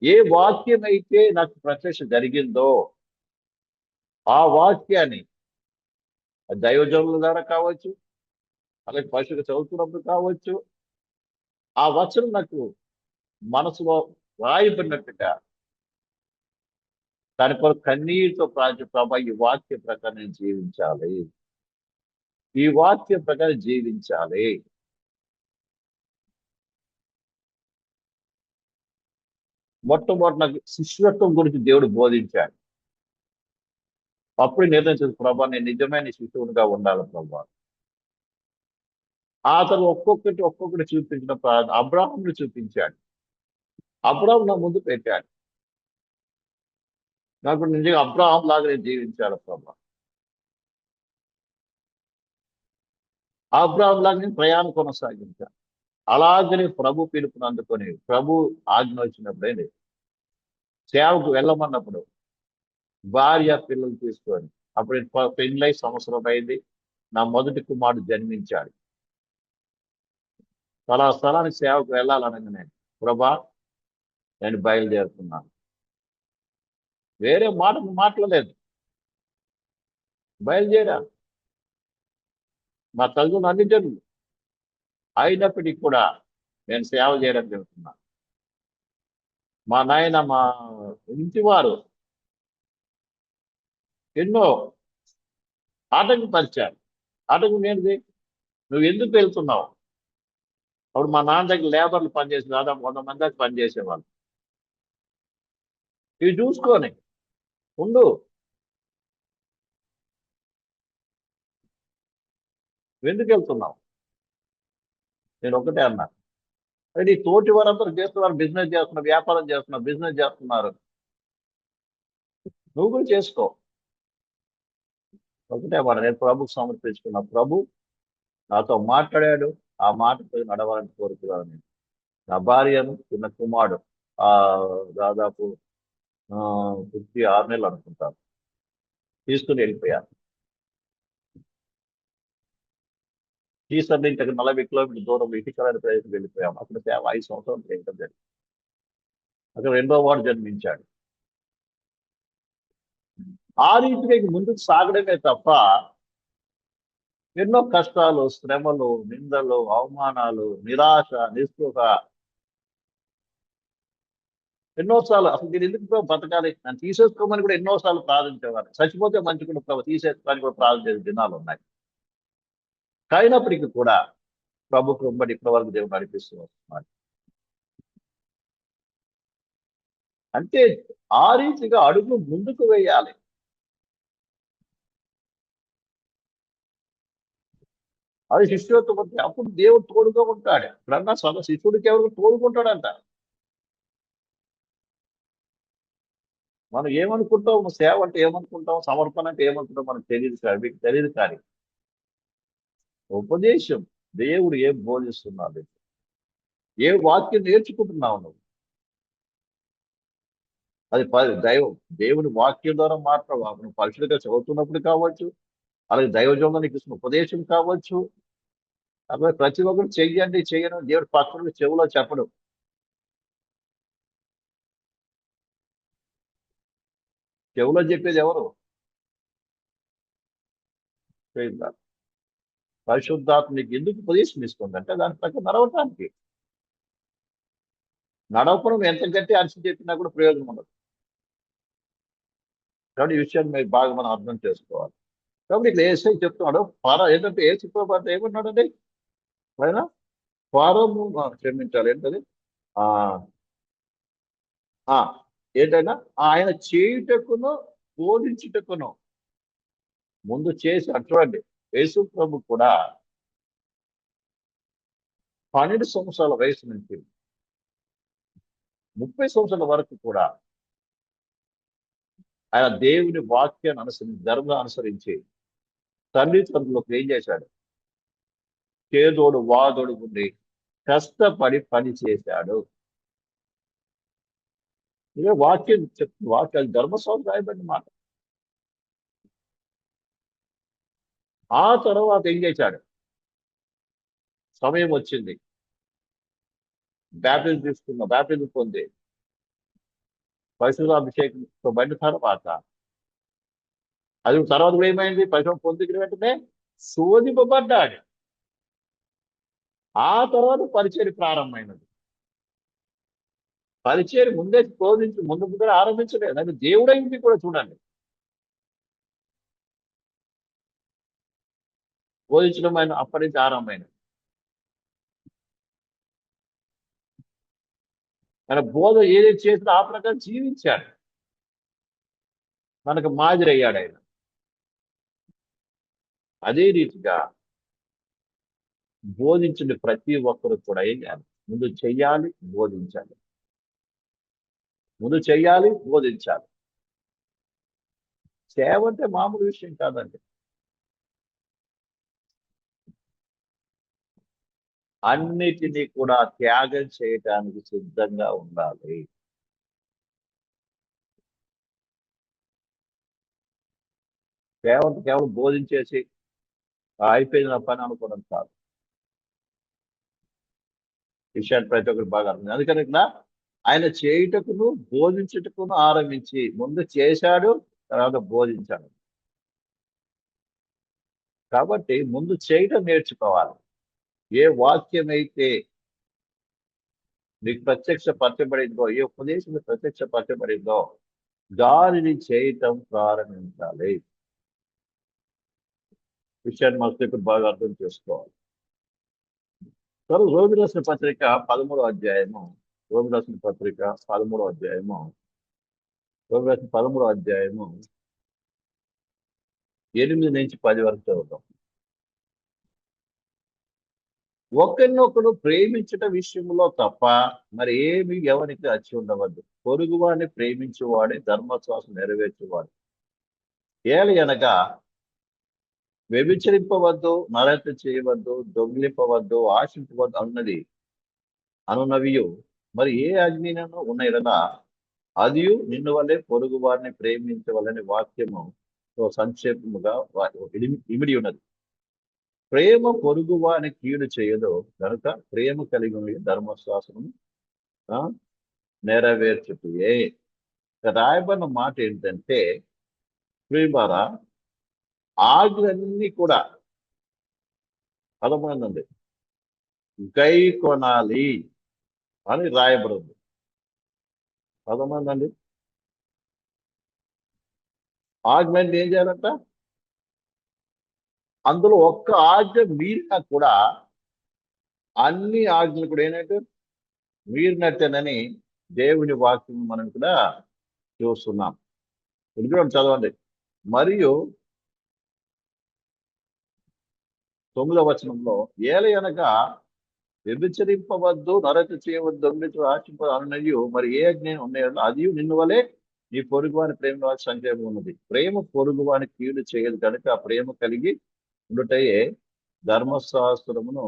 ఏ వాక్యం అయితే నాకు ప్రత్యక్ష జరిగిందో ఆ వాక్యాన్ని దైవజనుల ద్వారా కావచ్చు, అలాగే పరిశుద్ధ చదువుతున్నప్పుడు కావచ్చు, ఆ వచనం నాకు మనసులో రాయబడినట్టుగా దాని కొరకు కన్నీటితో ప్రార్థన, ప్రభా ఈ వాక్య ప్రకారం నేను జీవించాలి, ఈ వాక్య ప్రకారం జీవించాలి. మొట్టమొదటి నాకు శిష్యత్వం గురించి దేవుడు బోధించాడు. అప్పుడు నిర్ణయించాడు, ప్రభా నేను నిజమైన శిశువునిగా ఉండాలి ప్రభా. ఆ తర్వాత ఒక్కొక్కటి చూపించిన అబ్రాహాంను చూపించాడు. అబ్రాహం నా ముందు పెట్టాడు. నాకు నిజంగా అబ్రాహం లాగా నేను జీవించాలి ప్రభా. అబ్రాహం లాగా నేను ప్రయాణం కొనసాగించాను. అలాగనే ప్రభు పిలుపుని అందుకొని ప్రభు ఆజ్ఞ వచ్చినప్పుడే సేవకు వెళ్ళమన్నప్పుడు భార్య పిల్లలు తీసుకొని, అప్పుడు పెళ్ళై సంవత్సరం అయింది, నా మొదటి కుమారుడు జన్మించాడు. స్థలానికి సేవకు వెళ్ళాలనగానే ప్రభా నేను బయలుదేరుతున్నాను. వేరే మాట్లాడలేదు, బయలుదేరా. మా తల్లిదండ్రులు అన్ని జనులు అయినప్పటికీ కూడా నేను సేవ చేయడం జరుగుతున్నాను. మా నాయన మా ఇంటి వారు ఎన్నో ఆటంకపరిచారు. ఆటంకం ఏంటిది? నువ్వు ఎందుకు వెళ్తున్నావు? అప్పుడు మా నాన్న దగ్గర లేబర్లు పనిచేసి దాదాపు 100 మంది దాకా పనిచేసేవాళ్ళు. ఇవి చూసుకొని ఉండు, ఎందుకు వెళ్తున్నావు? నేను ఒకటే అన్నా, నీ తోటి వారందరూ చేస్తున్నారు, బిజినెస్ చేస్తున్నారు, వ్యాపారం చేస్తున్నారు, బిజినెస్ చేస్తున్నారు, నువ్వు కూడా చేసుకో. ఒకటే మాట, నేను ప్రభుకు సమర్పించుకున్నా. ప్రభు నాతో మాట్లాడాడు, ఆ మాటతో నడవాలని కోరుకున్నాను. నేను నా భార్యను, చిన్న కుమారుడు దాదాపు 56 నెలలు అనుకుంటాను, తీసుకుని వెళ్ళిపోయాను. ఈసారి నుంచి 40 కిలోమీటర్ల దూరం ఇటుకలని ప్రదేశం వెళ్ళిపోయాం. అక్కడ సేవ 5 సంవత్సరాలు చేయడం జరిగింది. అక్కడ 2వ వాడు జన్మించాడు. ఆ రీతిగా ముందుకు సాగడమే తప్ప ఎన్నో కష్టాలు, శ్రమలు, నిందలు, అవమానాలు, నిరాశ, నిస్పృహ, ఎన్నోసార్లు అసలు నేను ఎందుకు బతకాలి, నన్ను తీసేసుకోమని కూడా ఎన్నోసార్లు ప్రార్థించేవారు. చచ్చిపోతే మంచి కూడా ప్రభు తీసేసుకోమని కూడా ప్రార్థించే దినాలు ఉన్నాయి. అయినప్పటికీ కూడా ప్రభు కృపబడి ఇప్పటి వరకు దేవుడు నడిపిస్తూ వస్తున్నాడు. అంటే ఆ రీతిగా అడుగు ముందుకు వేయాలి. అది శిష్యులతో అప్పుడు దేవుడు తోడుగా ఉంటాడు. ఇప్పుడన్నా శిష్యుడికి ఎవరికి తోడుకుంటాడంట. మనం ఏమనుకుంటాం, సేవ అంటే ఏమనుకుంటాం, సమర్పణ అంటే ఏమనుకుంటాం మనకు తెలియదు సార్, మీకు తెలియదు. కానీ ఉపదేశం, దేవుడు ఏం బోధిస్తున్నాడు, ఏ వాక్యం నేర్చుకుంటున్నావు నువ్వు, అది దేవుని వాక్యం ద్వారా మాత్రం నువ్వు పరిశుద్ధంగా చదువుతున్నప్పుడు కావచ్చు, అలాగే దైవజంలో నీకు ఇస్తున్న ఉపదేశం కావచ్చు. అలాగే ప్రతి ఒక్కరు చెయ్యండి చెయ్యను దేవుడు పక్కన చెవులో చెప్పడు. చెవులో చెప్పేది ఎవరు? పరిశుద్ధాత్మ నీకు ఎందుకు ఉపదేశం ఇస్తుంది అంటే దాని ప్రకారం నడవటానికి. నడవకుండా ఎంత గట్టి అరిచి చెప్పినా కూడా ప్రయోజనం ఉండదు. కాబట్టి ఈ విషయాన్ని మీరు బాగా మనం అర్థం చేసుకోవాలి. కాబట్టి ఇక్కడ ఏసై చెప్తున్నాడు ఏంటంటే ఏసు ప్రభు ఏమన్నాడండి ఆయన ఫారము క్షమించాలి ఏంటది ఆ ఆ ఏంటైనా ఆయన చేయుటకును బోధించుటకును ముందు చేసి చూడండి. యేసు ప్రభు కూడా 12 సంవత్సరాల వయసు నుంచి 30 సంవత్సరాల వరకు కూడా ఆయన దేవుని వాక్యాన్ని అనుసరించి ధర్మం అనుసరించి తల్లిదండ్రులకు ఏం చేశాడు? చేదోడు వాదోడు ఉండి కష్టపడి పని చేశాడు. ఇదే వాక్యం వాక్యాలు ధర్మశాస్త్రం రాయబడిన మాట. ఆ తర్వాత ఏం చేశాడు? సమయం వచ్చింది, బ్యాప్టిజం పొంది పరిశుద్ధాభిషేకంతో బయట తర్వాత అది తర్వాత కూడా ఏమైంది? పరిశుభ్రం పొందిన వెంటనే శోధింపబడ్డాడు. ఆ తర్వాత పరిచర్య ప్రారంభమైనది. పరిచర్య ముందే శోధించి ముందు ఆరంభించలేదు. అది దేవుడైంది కూడా చూడండి. బోధించడం ఆయన అప్పటి నుంచి ఆరంభమైనది. ఆయన బోధ ఏదైతే చేసినా ఆ ప్రకారం జీవించాడు. మనకు మాదిరి అయ్యాడు ఆయన. అదే రీతిగా బోధించిన ప్రతి ఒక్కరు కూడా ఏం చేయాలి? ముందు చెయ్యాలి, బోధించాలి. ముందు చెయ్యాలి, బోధించాలి. సేవ అంటే మామూలు విషయం కాదండి. అన్నిటినీ కూడా త్యాగం చేయటానికి సిద్ధంగా ఉండాలి. కేవలం బోధించేసి అయిపోయిన పని అనుకోవడం కాదు. విషయాన్ని ప్రతి ఒక్కరు బాగా అర్థం. అందుకని ఇక్కడ ఆయన చేయుటకును బోధించుటకును ఆరంభించి ముందు చేశాడు, తర్వాత బోధించాడు. కాబట్టి ముందు చేయటం నేర్చుకోవాలి. ఏ వాక్యం అయితే నీకు ప్రత్యక్షపరచబడిందో, ఏ ఉపదేశం ప్రత్యక్షపరచబడిందో దానిని చేయటం ప్రారంభించాలి. విషయాన్ని మనసు బాగా అర్థం చేసుకోవాలి. రోమి రాసిన పత్రిక 13వ అధ్యాయము రోమి రాసిన పత్రిక 13వ అధ్యాయము రోమి రాసిన 13వ అధ్యాయము 8 నుంచి 10 వరకు చదువుతాం. ఒకరినొకరు ప్రేమించట విషయంలో తప్ప మరి ఏమి ఎవరికి అచ్చి ఉండవద్దు. పొరుగువాడిని ప్రేమించేవాడే ధర్మశ్వాసం నెరవేర్చేవాడు. ఏలయనగా వ్యభిచరింపవద్దు, నరహత్య చేయవద్దు, దొంగిలింపవద్దు, ఆశింపవద్దు అనున్నవియు మరి ఏ ఆజ్ఞను ఉన్న ఎడల అది నిన్ను వల్లే పొరుగు వారిని ప్రేమించవలని వాక్యము సంక్షేపముగా ఇమిడి ఉన్నది. ప్రేమ పొరుగు వారిని కీడు చేయదు కనుక ప్రేమ కలిగి ధర్మశాస్త్రము నెరవేర్చుటే. రాయబడిన మాట ఏంటంటే ప్రియమారా ఆజ్ఞలన్నీ కూడా పదమైందండి గై కొనాలి అని రాయబడింది. పదమైందండి. ఆజ్ఞ ఏం చేయాలంట? అందులో ఒక్క ఆజ్ఞ మీరినా కూడా అన్ని ఆజ్ఞలు కూడా ఏంటంటే మీరినట్టేనని దేవుని వాక్యం మనం ఇక్కడ చూస్తున్నాం. ఇది కూడా చదవండి. మరియు 9వ వచనంలో ఏలయనగా వ్యభిచరింపవద్దు, నరక చేయవద్దు, దొంగిలించు, ఆశింపనయు మరి ఏ ఆజ్ఞ ఉన్నాయో అది నిన్ను వలే నీ పొరుగువాని ప్రేమ సంక్షేమం ఉన్నది. ప్రేమ పొరుగువాని కీడు చేయదు కనుక ఆ ప్రేమ కలిగి ఉండుటయే ధర్మశాస్త్రమును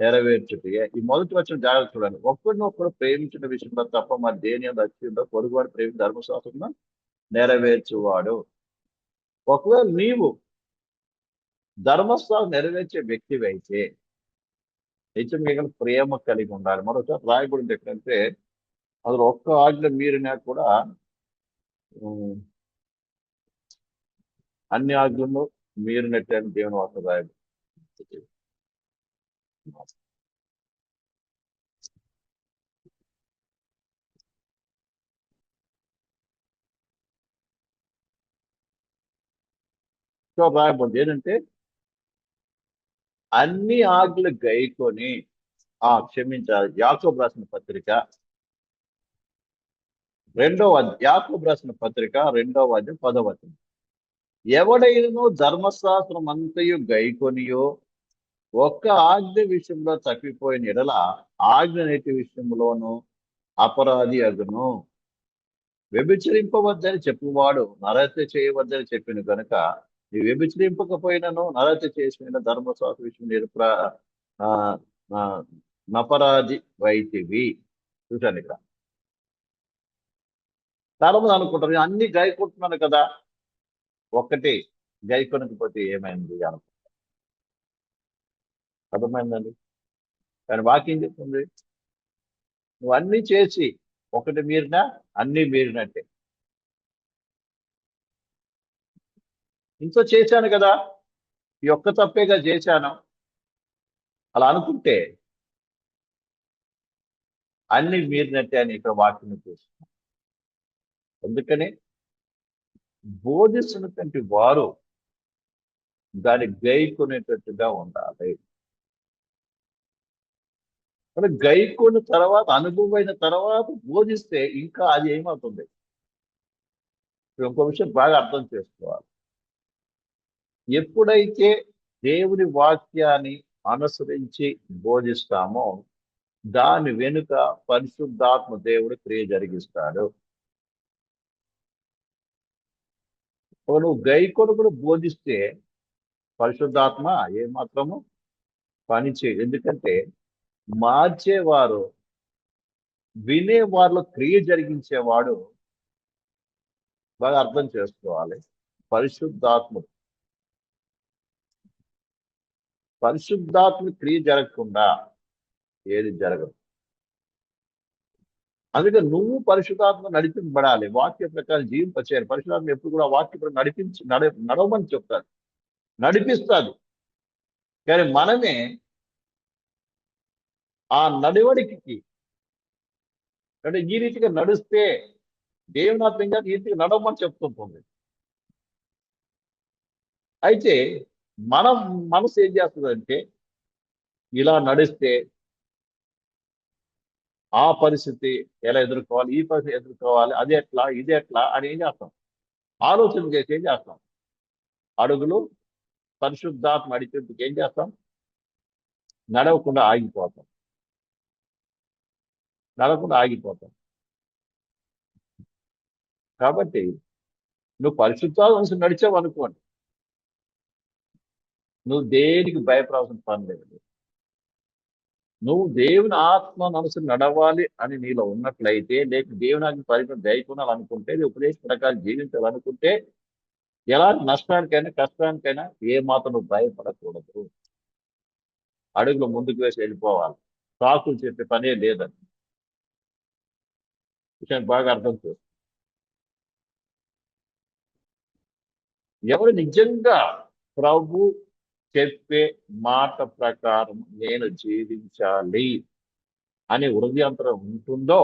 నెరవేర్చుటే. ఈ మొదటి వచ్చిన జాగ్రత్త చూడండి. ఒక్కడినొక్కడు ప్రేమించిన విషయంలో తప్ప మరి దేని వచ్చి పొరుగువాని ప్రేమ ధర్మశాస్త్రమును నెరవేర్చువాడు. ఒకవేళ నీవు ధర్మశాస్త్రం నెరవేర్చే వ్యక్తివి అయితే నిజంగా ప్రేమ కలిగి ఉండాలి. మరోసారి రాయబడింది ఎక్కడంటే అందులో ఒక్క ఆజ్ఞ మీరినా కూడా అన్ని ఆజ్ఞలను మీరినట్టే దేవుని వాక్యం రాయబడి. సో రాయబడింది ఏంటంటే అన్ని ఆజ్ఞలు గైకొని క్షమించాలి. యాకోబు రాసిన పత్రిక యాకోబు రాసిన పత్రిక 2వ అధ్యాయం 10వ వచనం. ఎవడైనను ధర్మశాస్త్రం అంతయు గైకొనియో ఒక్క ఆజ్ఞ విషయంలో తప్పిపోయిన ఎడల ఆజ్ఞ నేటి విషయంలోనూ అపరాధి అగును. వ్యభిచరింపవద్దని చెప్పువాడు నరహత్య చేయవద్దని చెప్పిన కనుక నీ వ్యభిచరింపకపోయినను నరహత్య చేసిన ధర్మశాస్త్ర విషయం నపరాధి వైతివి. చూశాను ఇక్కడ. చాలా మంది అనుకుంటారు అన్ని గైకుంటున్నాను కదా, ఒక్కటి గైకొనకపోతే ఏమైంది అనుకుంటారు. అర్థమైందండి. కానీ వాక్యం చెప్తుంది నువ్వు అన్ని చేసి ఒకటి మీరినా అన్ని మీరినట్టే. ఇంత చేశాను కదా, ఈ ఒక్క తప్పేగా చేశాను అలా అనుకుంటే అన్ని మీరినట్టే అని ఇక్కడ వాక్యం చూస్తున్నాం. అందుకని బోధిస్తున్నటువంటి వారు దాన్ని గైకొనేటట్టుగా ఉండాలి. మరి గైకొన్న తర్వాత అనుభవం అయిన తర్వాత బోధిస్తే ఇంకా అది ఏమవుతుంది? ఇంకో విషయం బాగా అర్థం చేసుకోవాలి. ఎప్పుడైతే దేవుని వాక్యాన్ని అనుసరించి బోధిస్తామో దాని వెనుక పరిశుద్ధాత్మ దేవుడు క్రియ జరిగిస్తాడు. నువ్వు గైకొను కూడా బోధిస్తే పరిశుద్ధాత్మ ఏమాత్రము పని చేయదు. ఎందుకంటే మార్చేవారు వినేవారిలో క్రియ జరిగించేవాడు బాగా అర్థం చేసుకోవాలి. పరిశుద్ధాత్మ క్రియ జరగకుండా ఏది జరగదు. అందుకే నువ్వు పరిశుద్ధాత్మ నడిపించబడాలి. వాక్య ప్రకారం జీవింపచేయాలి. పరిశుద్ధాత్మ ఎప్పుడు కూడా వాక్య నడవమని చెప్తాడు, నడిపిస్తాడు. కానీ మనమే ఆ నడవడికి అంటే ఈ రీతిగా నడిస్తే దేవునాత్మంగా ఈ రీతిగా నడవమని చెప్తుంటుంది. అయితే మనం మనసు ఏం చేస్తుందంటే ఇలా నడిస్తే ఆ పరిస్థితి ఎలా ఎదుర్కోవాలి, ఈ పరిస్థితి ఎదుర్కోవాలి, అది ఎట్లా ఇది ఎట్లా అని ఏం చేస్తాం, ఆలోచన చేసి ఏం చేస్తాం, అడుగులు పరిశుద్ధాత్మ నడిచేందుకు ఏం చేస్తాం, నడవకుండా ఆగిపోతాం. కాబట్టి నువ్వు పరిశుద్ధాత్మ నడిచావు అనుకోండి, నువ్వు దేనికి భయపడాల్సిన పని లేదు. నువ్వు దేవుని ఆత్మ మనసు నడవాలి అని నీలో ఉన్నట్లయితే, లేక దేవుని పరిమితం దయకొనాలనుకుంటే, ఉపదేశ ప్రకారం జీవించాలనుకుంటే ఎలాంటి నష్టానికైనా కష్టానికైనా ఏ మాత్రం నువ్వు భయపడకూడదు. అడుగులు ముందుకు వేసి వెళ్ళిపోవాలి. సాకులు చెప్పే పనే లేదని విషయాన్ని బాగా అర్థం చేసుకో. ఎవరు నిజంగా ప్రభు చెప్పే మాట ప్రకారం నేను జీవించాలి అనే హృదయాంతరం ఉంటుందో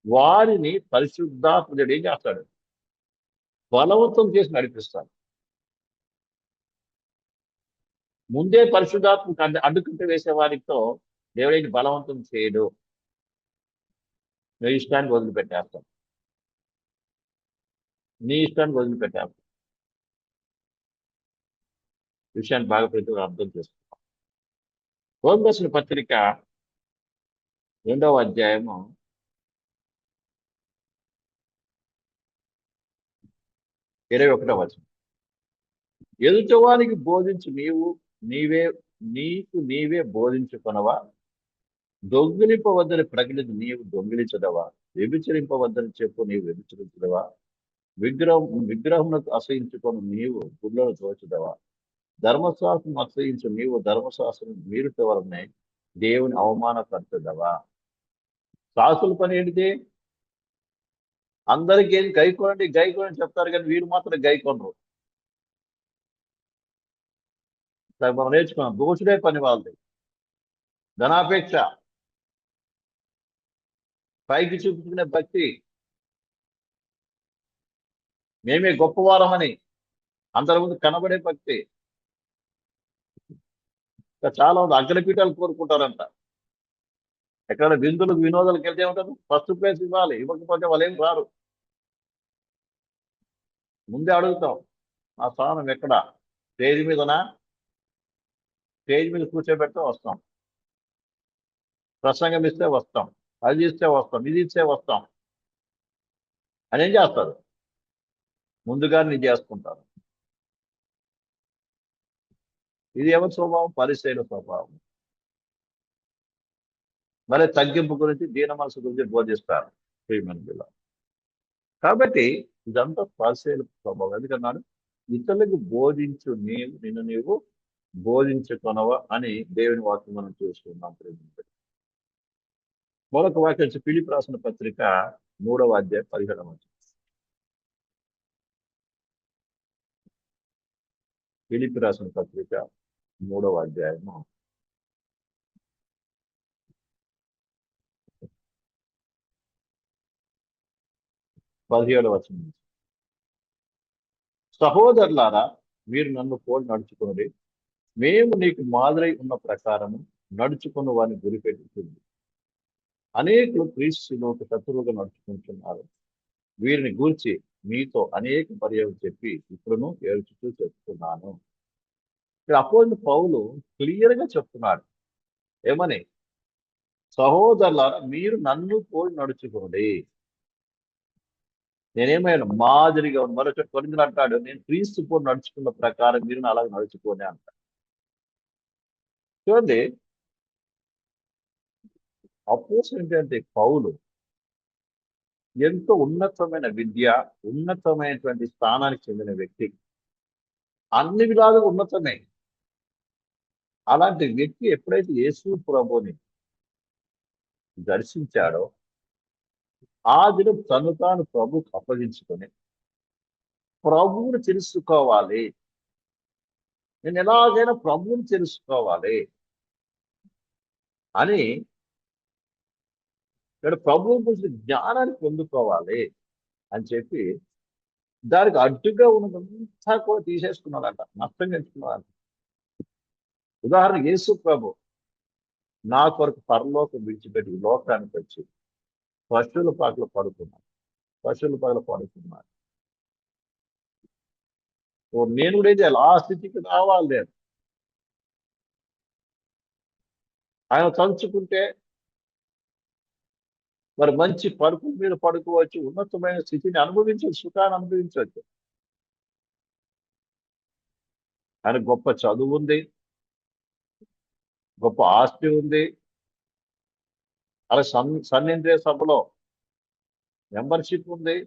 వారిని పరిశుద్ధాత్ముడు ఏం చేస్తాడు, బలవంతం చేసి నడిపిస్తాడు. ముందే పరిశుద్ధాత్మకు అడ్డుకుంటూ వేసే వారితో దేవుడిని బలవంతం చేయడు. నీ ఇష్టానికి వదిలిపెట్టేస్తాం. నీ ఇష్టానికి వదిలిపెట్టేస్తాం. విషయాన్ని బాగా ప్రతి అర్థం చేసుకుంటాం. రోమ్ రాసిన పత్రిక 2వ అధ్యాయము 21వ వచనం. ఎదుటివానికి బోధించు నీవే నీవే బోధించుకొనవా? దొంగిలింపవద్దని ప్రకటించి నీవు దొంగిలించదవా? వ్యభిచరింపవద్దని చెప్పు నీవు వ్యభిచరించదవా? విగ్రహములకు అసహించుకొని నీవు గుళ్ళను తోచదవా? ధర్మశాస్త్రం అసహించు నీవు ధర్మశాస్త్రం మీరుట వలనే దేవుని అవమానపరచదవా? శాస్త్రుల పని ఏంటిది? అందరికీ ఏం గైకోనండి చెప్తారు, కానీ వీరు మాత్రం గైకొనరు. మనం నేర్చుకున్నాం, దోచుడే పని వాళ్ళది. ధనాపేక్ష, పైకి చూపించుకునే భక్తి, మేమే గొప్పవారమని అందరి ముందు కనబడే భక్తి. ఇంకా చాలా మంది అగ్రపీఠాలు కోరుకుంటారంట. ఎక్కడ విందులకు వినోదాలకు వెళ్తే ఏమంటారు? ఫస్ట్ ప్లేస్ ఇవ్వాలి, ఇవ్వకపోతే వాళ్ళు ఏం రారు. ముందే అడుగుతాం, ఆ స్థానం ఎక్కడ? స్టేజ్ మీదనా? స్టేజ్ మీద కూర్చోబెడితే వస్తాం, ప్రసంగం ఇస్తే వస్తాం, అది ఇస్తే వస్తాం, ఇది ఇస్తే వస్తాం అని ఏం చేస్తారు? ముందుగా నేను చేసుకుంటారు. ఇది ఎవరి స్వభావం? పరిశీలన స్వభావం. మరి తగ్గింపు గురించి, దీన మనసు గురించి బోధిస్తారు శ్రీమంతులు. కాబట్టి ఇదంతా పరిశీలన స్వభావం. ఎందుకన్నాడు? ఇతరులకు బోధించు నిన్ను నీవు బోధించుకొనవా అని దేవుని వాక్యం మనం చూస్తున్నాం. మరొక వాక్యం వచ్చి ఫిలిప్పీ రాసిన పత్రిక 3వ అధ్యాయం 17వ వచనం. ఫిలిప్పీ రాసిన పత్రిక 3వ అధ్యాయము 17వ వచనం. సహోదరులారా, మీరు నన్ను పోలి నడుచుకున్నది, మేము నీకు మాదిరై ఉన్న ప్రకారము నడుచుకున్న వారిని గురిపెట్టుతుంది. అనేకులు క్రీస్తులోకి శత్రువుగా నడుచుకుంటున్నారు. వీరిని గూర్చి మీతో అనేక పర్యాలు చెప్పి ఇప్పుడును ఏడ్చుతూ చెప్తున్నాను. ఇక్కడ అపోస్తలుడైన పౌలు క్లియర్ గా చెప్తున్నాడు. ఏమని? సహోదరులారా, మీరు నన్ను పోలి నడుచుకోండి. నేనేమైనా మాదిరిగా మరొక కొరింథీయులు అంటాడు, నేను క్రీస్తు పోలి నడుచుకున్న ప్రకారం మీరు అలాగే నడుచుకోని అంటాడు. చూడండి, అపోస్తలుడు ఏంటంటే పౌలు ఎంతో ఉన్నతమైన విద్య, ఉన్నతమైనటువంటి స్థానానికి చెందిన వ్యక్తి, అన్ని విధాలుగా ఉన్నతమే. అలాంటి వ్యక్తి ఎప్పుడైతే యేసు ప్రభుని దర్శించాడో ఆ దినం తను తాను ప్రభుకు అప్పగించుకొని ప్రభువును తెలుసుకోవాలి, నేను ఎలాగైనా ప్రభువుని తెలుసుకోవాలి అని, ఇక్కడ ప్రభువు గురించి జ్ఞానాన్ని పొందుకోవాలి అని చెప్పి దానికి అడ్డుగా ఉన్నదంతా కూడా తీసేసుకున్నాడంట, నష్టం ఎంచుకున్నాడంట. ఉదాహరణ, యేసు ప్రభు నా కొరకు పరలోకం విడిచిపెట్టి లోకానికి వచ్చి పశువుల పాకలో పడుకున్నాడు. నేను కూడా ఎలా ఆ స్థితికి రావాలి నేను. ఆయన తలుచుకుంటే మరి మంచి పరుపుల మీద పడుకోవచ్చు, ఉన్నతమైన స్థితిని అనుభవించవచ్చు, సుఖాన్ని అనుభవించవచ్చు. ఆయన గొప్ప చదువు ఉంది, గొప్ప ఆస్తి ఉంది, అలా సన్నింద్రియ సభలో మెంబర్షిప్ ఉంది,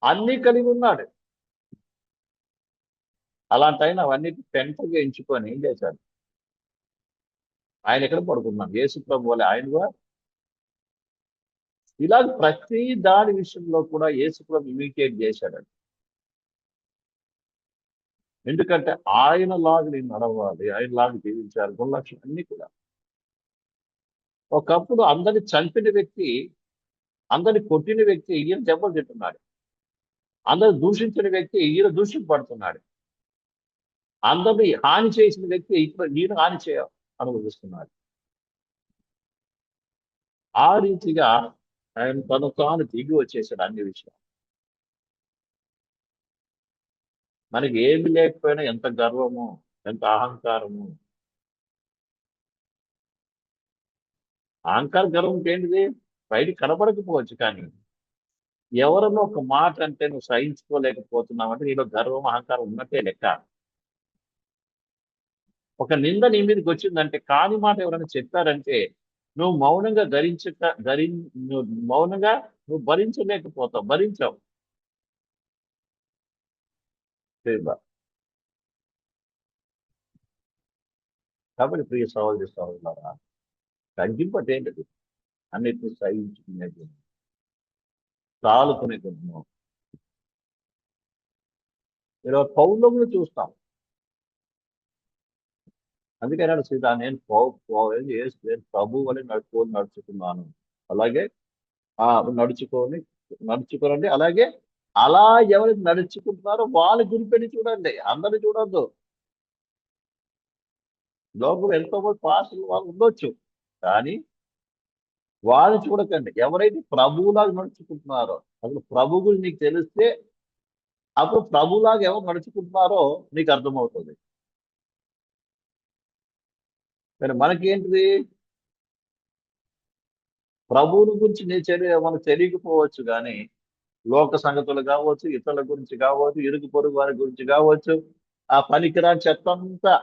అన్నీ కలిగి ఉన్నాడు. అలాంటి ఆయన అవన్నీ పెంటగా ఎంచుకొని ఏం చేశాడు? ఆయన ఎక్కడ పడుకున్నాడు? యేసు ప్రభు వల్ల ఆయనగా ఇలా ప్రతి దాని విషయంలో కూడా యేసు ప్రభు ఇమిటేట్ చేశాడు. ఎందుకంటే ఆయనలాగా నేను నడవాలి, ఆయనలాగా జీవించాలి, గుణలక్షణం అన్ని కూడా. ఒకప్పుడు అందరిని చంపిన వ్యక్తి, అందరిని కొట్టిన వ్యక్తి ఈయన దెబ్బలు తింటున్నాడు. అందరిని దూషించిన వ్యక్తి ఈయన దూషింపబడుతున్నాడు. అందరినీ హాని చేసిన వ్యక్తి ఇప్పుడు ఈయన హాని అనుభవిస్తున్నాడు. ఆ రీతిగా ఆయన తను తాను దిగి వచ్చేసాడు అన్ని విషయాలు. మనకి ఏమి లేకపోయినా ఎంత గర్వము, ఎంత అహంకారము. అహంకార గర్వం ఏంటిది? బయట కనపడకపోవచ్చు, కానీ ఎవరన్నా ఒక మాట అంటే నువ్వు సహించుకోలేకపోతున్నావు అంటే నీలో గర్వం అహంకారం ఉన్నట్టే లెక్క. ఒక నింద నీ మీదకి వచ్చిందంటే, కాని మాట ఎవరైనా చెప్పారంటే నువ్వు మౌనంగా నువ్వు మౌనంగా నువ్వు భరించలేకపోతావు, భరించావు. కాబట్టి ప్రియ సహోదరి సహోదరులారా, తగ్గింపట ఏంటది? అన్నిటిని సహించుకునే గుణం, తాలుకునే గుణము. ఇలా పౌరులను చూస్తాం. అందుకే అన్నాడు సీత, నేను నేను ప్రభు అని నడుచుకున్నాను. అలాగే ఆ నడుచుకొని నడుచుకోనండి. అలాగే అలా ఎవరికి నడుచుకుంటున్నారో వాళ్ళ గురిపెట్టి చూడండి, అందరిని చూడొద్దు. లోపల ఎంతో మంది పాస్టర్లు వాళ్ళు ఉండొచ్చు, కానీ వాళ్ళు చూడకండి. ఎవరైతే ప్రభువులాగా నడుచుకుంటున్నారో, అసలు ప్రభు గురించి నీకు తెలిస్తే అప్పుడు ప్రభులాగా ఎవరు నడుచుకుంటున్నారో నీకు అర్థమవుతుంది. కానీ మనకేంటిది? ప్రభువుని గురించి మనకు తెలియకపోవచ్చు, కానీ లోక సంగతులు కావచ్చు, ఇతరుల గురించి కావచ్చు, ఇరుగు పొరుగు వారి గురించి కావచ్చు, ఆ పనికిరాని చెత్తంతా.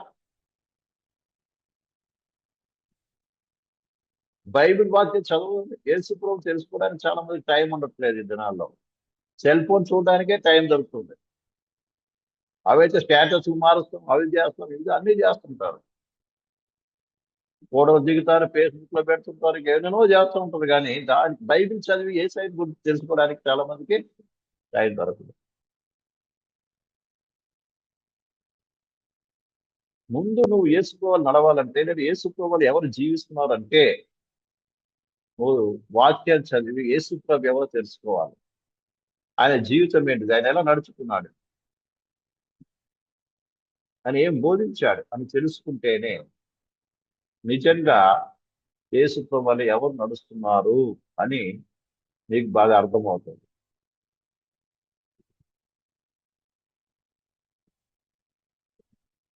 బైబిల్ వాక్యం చదవండి. యేసు ప్రభు తెలుసుకోవడానికి చాలా మంది టైం ఉండట్లేదు ఈ దినాల్లో. సెల్ ఫోన్ చూడడానికే టైం దొరుకుతుంది. అవైతే స్టేటస్ మారుస్తాం, అవి చేస్తాం, ఇది అన్ని చేస్తుంటారు. ఫోటోలు దిగుతారు, ఫేస్బుక్ లో పెడుతుంటారు, ఏదైనా చేస్తూ ఉంటారు, కానీ దాని బైబిల్ చదివి ఏ సైడ్ గురించి తెలుసుకోవడానికి చాలా మందికి టైం దొరకదు. ముందు నువ్వు యేసుకోవాలి నడవాలంటే, నేను యేసుకోవాలి ఎవరు జీవిస్తున్నారంటే, నువ్వు వాక్యాలు చదివి యేసు ప్రభు ఎవరో తెలుసుకోవాలి. ఆయన జీవితం ఏంటిది, ఆయన ఎలా నడుచుకున్నాడు, ఆయన ఏం బోధించాడు అని తెలుసుకుంటేనే నిజంగా యేసు ప్రభు వల్ల ఎవరు నడుస్తున్నారు అని నీకు బాగా అర్థమవుతుంది.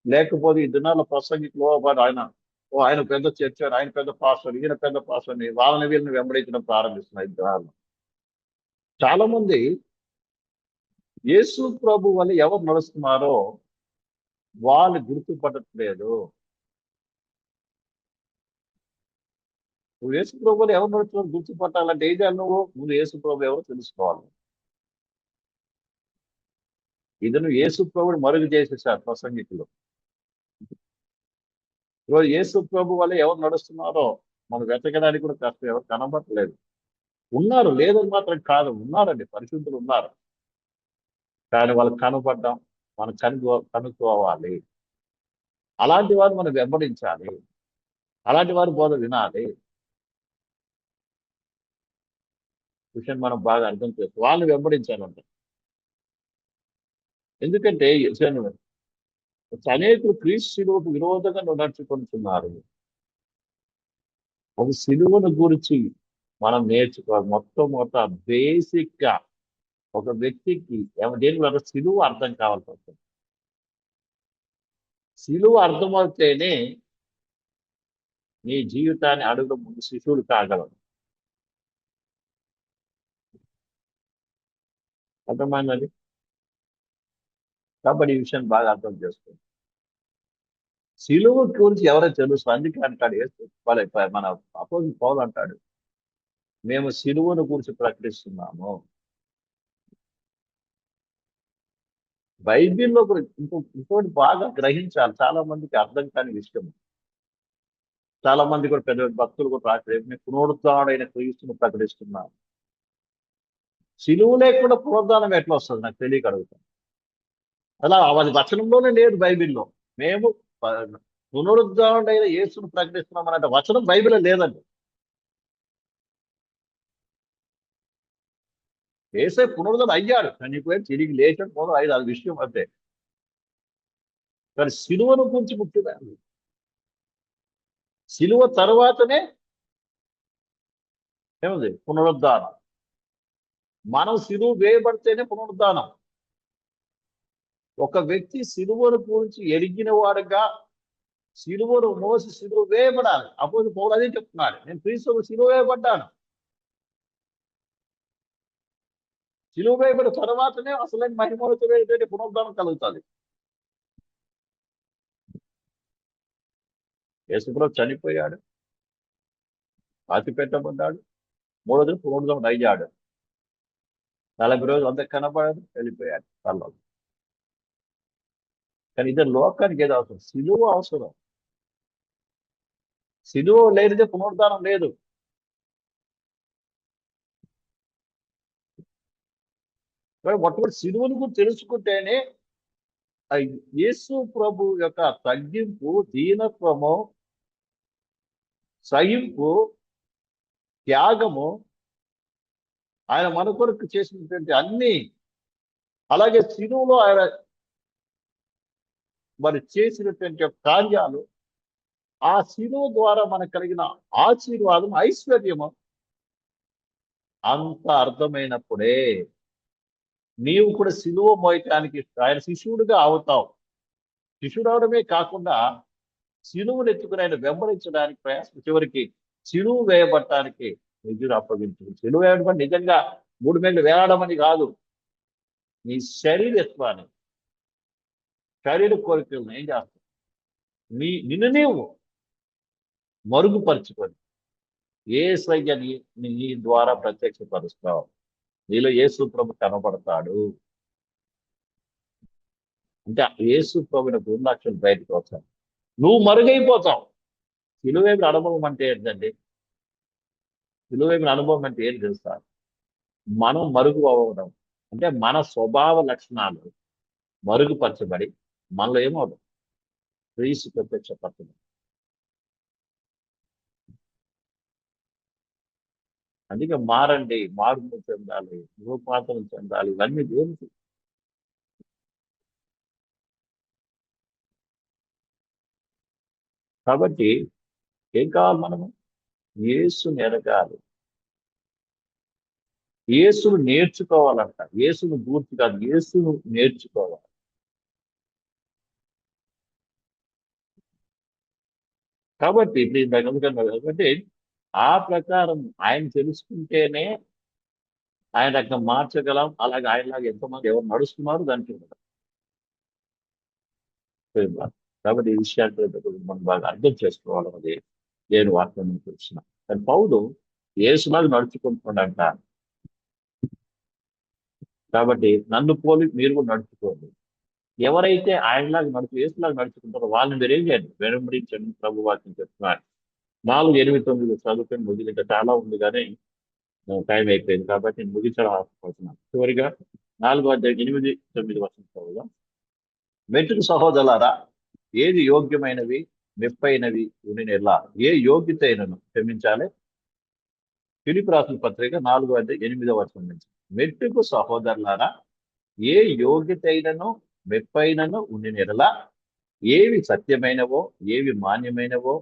లేకపోతే ఈ దినాల ప్రసంగికులు వాడు ఆయన పెద్ద చర్చాడు, ఆయన పెద్ద పాస్టర్, ఈయన పెద్ద పాస్టర్ అని వాళ్ళని వీళ్ళని వెంబడించడం ప్రారంభిస్తున్నాయి ఈ దినాల్లో. చాలా మంది యేసు ప్రభు వల్ల ఎవరు నడుస్తున్నారో వాళ్ళు గుర్తుపట్టట్లేదు. నువ్వు యేసు ప్రభు వల్ల ఎవరు నడుస్తున్నారో గుర్తుపట్టాలంటే ఏం చేయాలి? నువ్వు యేసు ప్రభు ఎవరో తెలుసుకోవాలి. ఇది నువ్వు యేసు ప్రభుని మరుగు చేసేసారు ప్రసంగికులు. ఈరోజు యేసు ప్రభు వల్ల ఎవరు నడుస్తున్నారో మనం వెతకడానికి కూడా కష్టం, ఎవరు కనబట్టలేదు. ఉన్నారు, లేదని మాత్రం కాదు, ఉన్నారండి, పరిశుద్ధులు ఉన్నారు. కానీ వాళ్ళకి కనపడ్డాం, మనం కనుక్కోవాలి. అలాంటి వారు మనం వెంబడించాలి, అలాంటి వారి బోధ వినాలి. విషయం మనం బాగా అర్థం చేసుకో, వాళ్ళని వెంబడించాలంట. ఎందుకంటే అనేకులు క్రీస్తు శిలువకు విరోధంగా నడుచుకుంటున్నారు. ఒక శిలువను గురించి మనం నేర్చుకోవాలి. మొట్టమొదట బేసిక్ గా ఒక వ్యక్తికి దేని వల్ల శిలువ అర్థం కావాల్సి వస్తుంది. శిలువ అర్థమవుతేనే నీ జీవితాన్ని అడుగు ముందు శిశువులు కాగలరు. అర్థమైందండి? కాబట్టి ఈ విషయాన్ని బాగా అర్థం చేసుకోండి. శిలువ గురించి ఎవరైతే తెలుసు, అందుకే అంటాడు మన అపోజిట్ పౌలు అంటాడు, మేము శిలువను గురించి ప్రకటిస్తున్నాము. బైబిల్లో ఇంకోటి బాగా గ్రహించాలి, చాలా మందికి అర్థం కాని విషయం. చాలా మంది కూడా పెద్ద భక్తులు కూడా రాకపోతే పునరుద్ధారుడైన క్రీస్తును ప్రకటిస్తున్నాను. శిలువ లేకుండా పునరుద్ధానం ఎట్లా వస్తుంది నాకు తెలియక అడుగుతాను. అలా అది వచనంలోనే లేదు బైబిల్లో. మేము పునరుద్ధారుడైన యేసును ప్రకటిస్తున్నాం అనే వచనం బైబిల్లో లేదండి. యేసే పునరుద్ధరణ అయ్యాడు, చనిపోయి తిరిగి లేచడం మొదలు ఐదు, అది విషయం అంతే. కానీ శిలువను గురించి ముఖ్యమైనది. శిలువ తర్వాతనే ఏముంది? పునరుద్ధానం. మనం సిలువ వేయబడితేనే పునరుద్ధానం. ఒక వ్యక్తి సిలువను గురించి ఎరిగిన వాడుగా సిలువను మోసి సిలువ వేయబడాలి. అప్పుడు పౌలు అదే చెప్తున్నాడు, నేను క్రీస్తుకు సిలువ వేయబడ్డాను. సిలువ వేయబడిన తర్వాతనే అసలైన మహిమలతో పునరుద్ధానం కలుగుతుంది. యేసుప్రభు చనిపోయాడు, పాతి పెట్టబడ్డాడు, మూడో రోజు పునరుద్ధరణ అయ్యాడు. 40 రోజులు అంతా కనపడాడు, వెళ్ళిపోయాడు తల్లో. కానీ ఇద్దరు లోకానికి ఏదో అవసరం, సిలువ అవసరం. సిలువ లేనిదే పునరుద్ధానం లేదు. మొట్టమొదటి సిలువను గురించి తెలుసుకుంటేనే యేసు ప్రభు యొక్క తగ్గింపు, దీనత్వము, సహింపు, త్యాగము, ఆయన మన కొరకు చేసినటువంటి అన్ని, అలాగే సిలువలో ఆయన మరి చేసినటువంటి కార్యాలు, ఆ సిలువ ద్వారా మనకు కలిగిన ఆశీర్వాదం, ఐశ్వర్యము అంత అర్థమైనప్పుడే నీవు కూడా సిలువ మోయటానికి ఆయన శిష్యుడిగా అవుతావు. శిష్యుడు అవడమే కాకుండా సిలువను ఎత్తుకుని ఆయన వెంబడించడానికి ప్రయాసం, చివరికి సిలువ వేయబట్టడానికి నిజుడు అప్పగించు. సిలువ వేయడం నిజంగా 3 మేళ్ళు వేయడమని కాదు, నీ శరీరత్వాన్ని, శరీర కోరికలను ఏం చేస్తావు? నిన్ను నీవు మరుగుపరుచుకొని యేసయ్యని నీ ద్వారా ప్రత్యక్షపరుస్తావు. నీలో యేసు ప్రభు కనబడతాడు. అంటే యేసు ప్రభుని గురులక్షలు బయటకు వస్తాయి, నువ్వు మరుగైపోతావు. సిలువేమిన అనుభవం అంటే ఏంటండి? సిలువేమిన అనుభవం అంటే ఏం తెలుసా? మనం మరుగు అవ్వడం అంటే మన స్వభావ లక్షణాలు మరుగుపరచబడి మనలో ఏమవుతాం? క్రీస్తు ప్రత్యక్షపరచడం. అందుకే మారండి, మార్పు చెందాలి, రూపాంతరం చెందాలి. ఇవన్నీ దేనికి? కాబట్టి ఏం కావాలి? మనము యేసుని ఎరగాలి, యేసును నేర్చుకోవాలంట. యేసును పూర్తి కాదు, యేసును నేర్చుకోవాలి. కాబట్టి ఎందుకంటే ఆ ప్రకారం ఆయన తెలుసుకుంటేనే ఆయన రకం మార్చగలం. అలాగే ఆయనలాగా ఎంతమంది ఎవరు నడుస్తున్నారు దానికి ఉండదు. కాబట్టి ఈ విషయాలు మనం బాగా అర్థం చేసుకోవడం అది నేను వాక్యం తెలుసిన. కానీ పౌలు యేసులాగా నడుచుకుంటున్నాడంట. కాబట్టి నన్ను పోలి మీరు కూడా నడుచుకోండి. ఎవరైతే ఆయనలాగా యేసులాగా నడుచుకుంటారో వాళ్ళని మీరు ఏం చేయండి? వెంబడించండి. ప్రభు వాక్యం చెప్తున్నారు. 4, 8, 9 చదువుకొని ముగిలింట చాలా ఉంది, కానీ టైం అయిపోయింది కాబట్టి నేను ముగించడం ఆశపడుతున్నాను. చివరిగా 4 అధ్యాయం 8, 9 వచనం చదువుదాం. మెట్టుకు సహోదరులారా, ఏది యోగ్యమైనవి, మెప్పైనవి ఉనినెల్లా, ఏ యోగ్యత అయినను క్షమించాలి. ఫిలిప్పీ రాసిన పత్రిక 4 అధ్యాయం 8 వచనం నుంచి, మెట్టుకు సహోదరులారా, ఏ యోగ్యత అయినను మెప్పైనను ఉనినెల్లా, ఏవి సత్యమైనవో, ఏవి మాన్యమైనవో,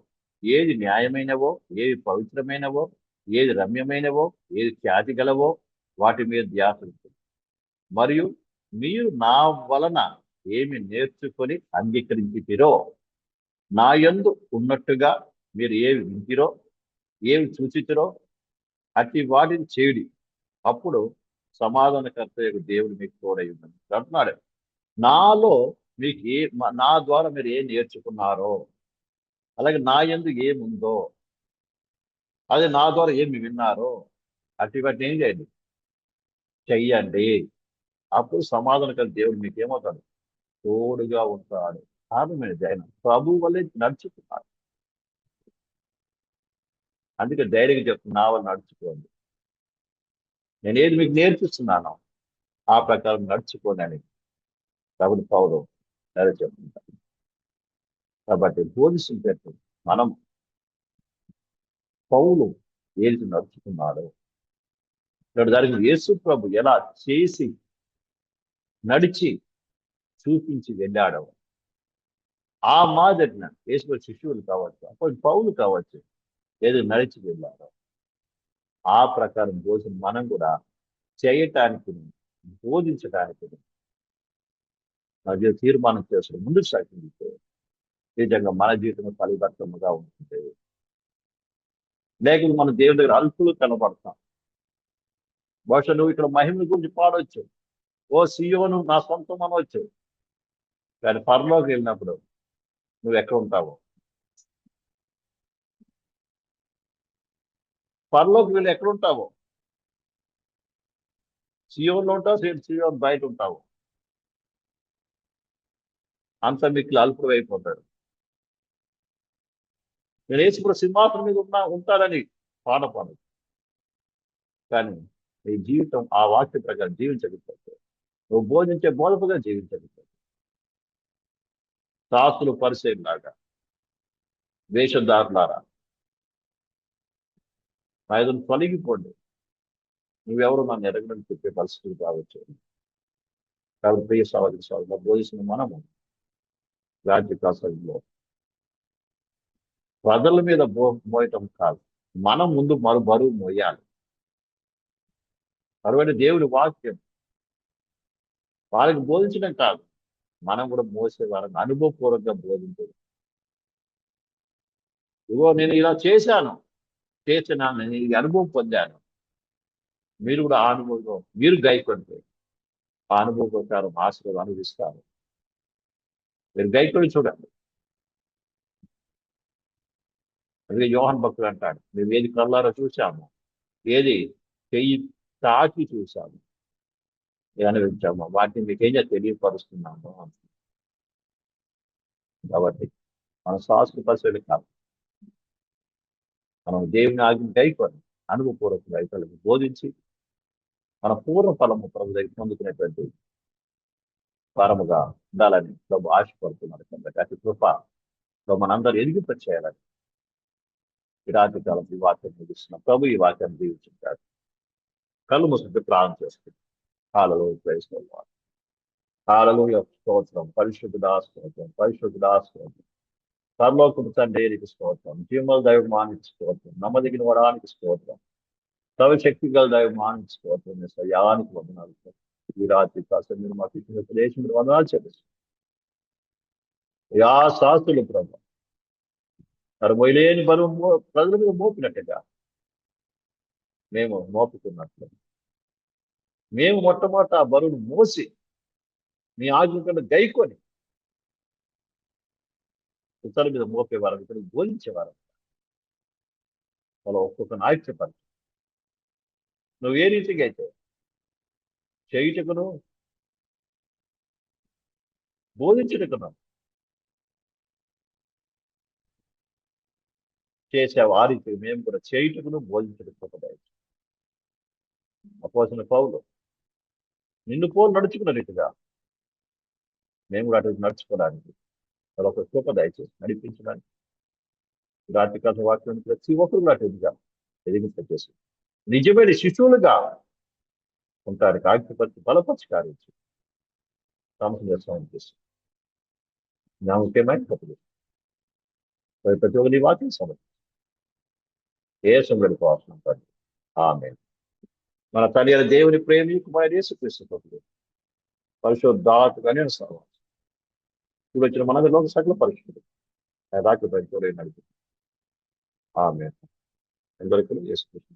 ఏది న్యాయమైనవో, ఏవి పవిత్రమైనవో, ఏది రమ్యమైనవో, ఏది ఖ్యాతి గలవో వాటి మీద ధ్యాస ఉంటుంది. మరియు మీరు నా వలన ఏమి నేర్చుకొని అంగీకరించితిరో, నా యందు ఉన్నట్టుగా మీరు ఏవి వింటిరో, ఏవి చూచితిరో అట్టి వాటిని చేయుడి. అప్పుడు సమాధానకర్త యొక్క దేవుడు మీకు తోడై ఉన్నది అంటున్నాడు. నాలో మీకు నా ద్వారా మీరు ఏం నేర్చుకున్నారో, అలాగే నా యందు ఏముందో, అదే నా ద్వారా ఏమి విన్నారో అట్టి వాటిని ఏం చేయండి? చెయ్యండి. అప్పుడు సమాధానకర్త దేవుడు మీకు ఏమవుతాడు? తోడుగా ఉంటాడు. కారణమైన జైన ప్రభు వల్లే నడుచుకున్నాడు. అందుకే ధైర్యంగా చెప్తున్నా, నా వల్ల నడుచుకోండి. నేను ఏది మీకు నేర్పిస్తున్నాను ఆ ప్రకారం నడుచుకోనని కాబట్టి పౌలు అదే చెప్తుంటాను. కాబట్టి బోధిస్తుంటే మనం పౌలు ఏది నడుచుకున్నాడు, ఇక్కడ దానికి యేసు ప్రభు ఎలా చేసి నడిచి చూపించి వెళ్ళాడో ఆ మాదిరిన యేసు శిష్యులు కావచ్చు, అప్పుడు పౌలు కావచ్చు, ఏదో నడిచి వెళ్ళారో ఆ ప్రకారం భోజనం మనం కూడా చేయటానికి, బోధించడానికి అది తీర్మానం చేసుకుని ముందుకు సాగింది నిజంగా మన జీవితం ఫలిభరితంగా ఉంటుంది. లేకపోతే మన దేవుని దగ్గర అల్పులు కనబడతాం. బహుశా నువ్వు ఇక్కడ మహిమ గురించి పాడవచ్చు, ఓ సియోను నా సొంతం అనవచ్చు. కానీ పరలోకి వెళ్ళినప్పుడు నువ్వు ఎక్కడ ఉంటావు? పరలోకి వెళ్ళి ఎక్కడ ఉంటావు? సియోన్లో ఉంటావు, సియోన్ బయట ఉంటావు. అంత మీకు అల్పుడు అయిపోతాడు. నేను యేసుప్రభు సింహాసనం మీద ఉంటాడని పాడను. కానీ నీ జీవితం ఆ వాక్య ప్రకారం జీవించగలిగితే, నువ్వు బోధించే బోధకుగా జీవించగలిగితే, శాస్త్రులు పరిచయంలాగా వేషధారులారా ఆయన తొలగిపోండి, నువ్వెవరు నన్ను ఎరగడానికి చెప్పే పరిస్థితులు కావచ్చు. కాబట్టి ప్రియ సహోదరి సహోదరులు, బోధిస్తున్న మనము రాజ్య కాసంలో ప్రజల మీద మోయటం కాదు, మనం ముందు బరువు మోయాలి. బరువైన దేవుడి వాక్యం వాళ్ళకి బోధించడం కాదు, మనం కూడా మోసే వారిని అనుభవపూర్వకంగా బోధించాలి. ఇగో నేను ఇలా చేశాను, నేను ఈ అనుభవం పొందాను, మీరు కూడా ఆ అనుభవం మీరు గైకొంటే ఆ అనుభవ ప్రకారం ఆశీర్వాదం అనుభవిస్తారు. మీరు గైకొని చూడండి. అందుకే యోహాన్ భక్తుడు అంటాడు, మేము ఏది కళ్ళారో చూసాము, ఏది చెయ్యి తాకి చూసాము, అనుభవించాము, వాటిని మీకేం తెలియపరుస్తున్నాము. కాబట్టి మన శాస్త్ర పరిశీలన కాదు, మనం దేవుని ఆజ్ఞ గైకొని అనుభవపూర్వకంగా ఇతరులకు బోధించి మన పూర్వ ఫలము ప్రభు దగ్గర పొందుకునేటువంటి వారముగా ఉండాలని ప్రభు ఆశపడుతున్నారు. కాబట్టి అతి కృప మనందరూ ఎదిగింప చేయాలని ఈ రాత్రి కాలం ఈ వాక్యం ముగిస్తున్నాం. ప్రభు ఈ వాక్యాన్ని దీవించుంటారు. కళ్ళు మూసుకుంటే ప్రారంభం చేస్తుంది. హల్లెలూయా, ప్రైజ్ ది లార్డ్. హల్లెలూయా, స్తోత్రం, పరిశుద్ధుడా స్తోత్రం, పరిశుద్ధుడా స్తోత్రం. పరలోకపు తండ్రికి స్తోత్రం, జీవముల దైవమానికి స్తోత్రం, నమ్మదగిన వడానికి స్తోత్రం, సర్వశక్తి గల దైవమానికి స్తోత్రం, యానికి వందనాలు. ఈ రాత్రి కాస్త మీరు మాకు ఇచ్చిన ఉపదేశం మీరు వందనాలు చెల్లిస్తాం. యా శాస్త్రులు ప్రభు మరి మొయలేని బరువు ప్రజల మీద మోపినట్టుగా మేము మోపుతున్నట్లు మేము మొట్టమొదట ఆ బరువును మోసి మీ ఆజ్ఞ కన్నా గైకొని ఇతరుల మీద మోపేవారు, ఇతరులు బోధించేవారు. అలా ఒక్కొక్క నాయకుడు నువ్వు ఏ రీతిగా అయితే చేయుటకును బోధించుటకును చేసావు, ఆ రీతి మేము కూడా చేయుటకును బోధించుటకు. అపోస్తలుడైన పౌలు నిన్ను పోలు నడుచుకున్న రీతిగా మేము కూడా అటు నడుచుకోవడానికి ఒక కృప దయచేసి నడిపించడానికి రాత్రి కాల వాక్యం ప్రతి ఒక్కరు కూడా అటుగా ఎదిగింపచేసి నిజమైన శిశువులుగా ఉంటానికి ఆజ్ఞపరిచి బలపరిచి కార్యించి సమస్య చేస్తామని చేసి నా ముఖ్యమైన తప్పులు ప్రతి ఒక్కరి వాక్యం సమస్య ఏ సమయంలో అవసరం పడి ఆమె మన తల్లి అయిన దేవుని ప్రేమి కుమారుడు యేసుక్రీస్తు ప్రభువు పరిశుద్ధాత్మని సర్వం ఇప్పుడు వచ్చిన మనలో సకల పరిశుద్ధుడు రాత్రి బయట నడిపి ఆమె అందరికీ యేసుక్రీస్తు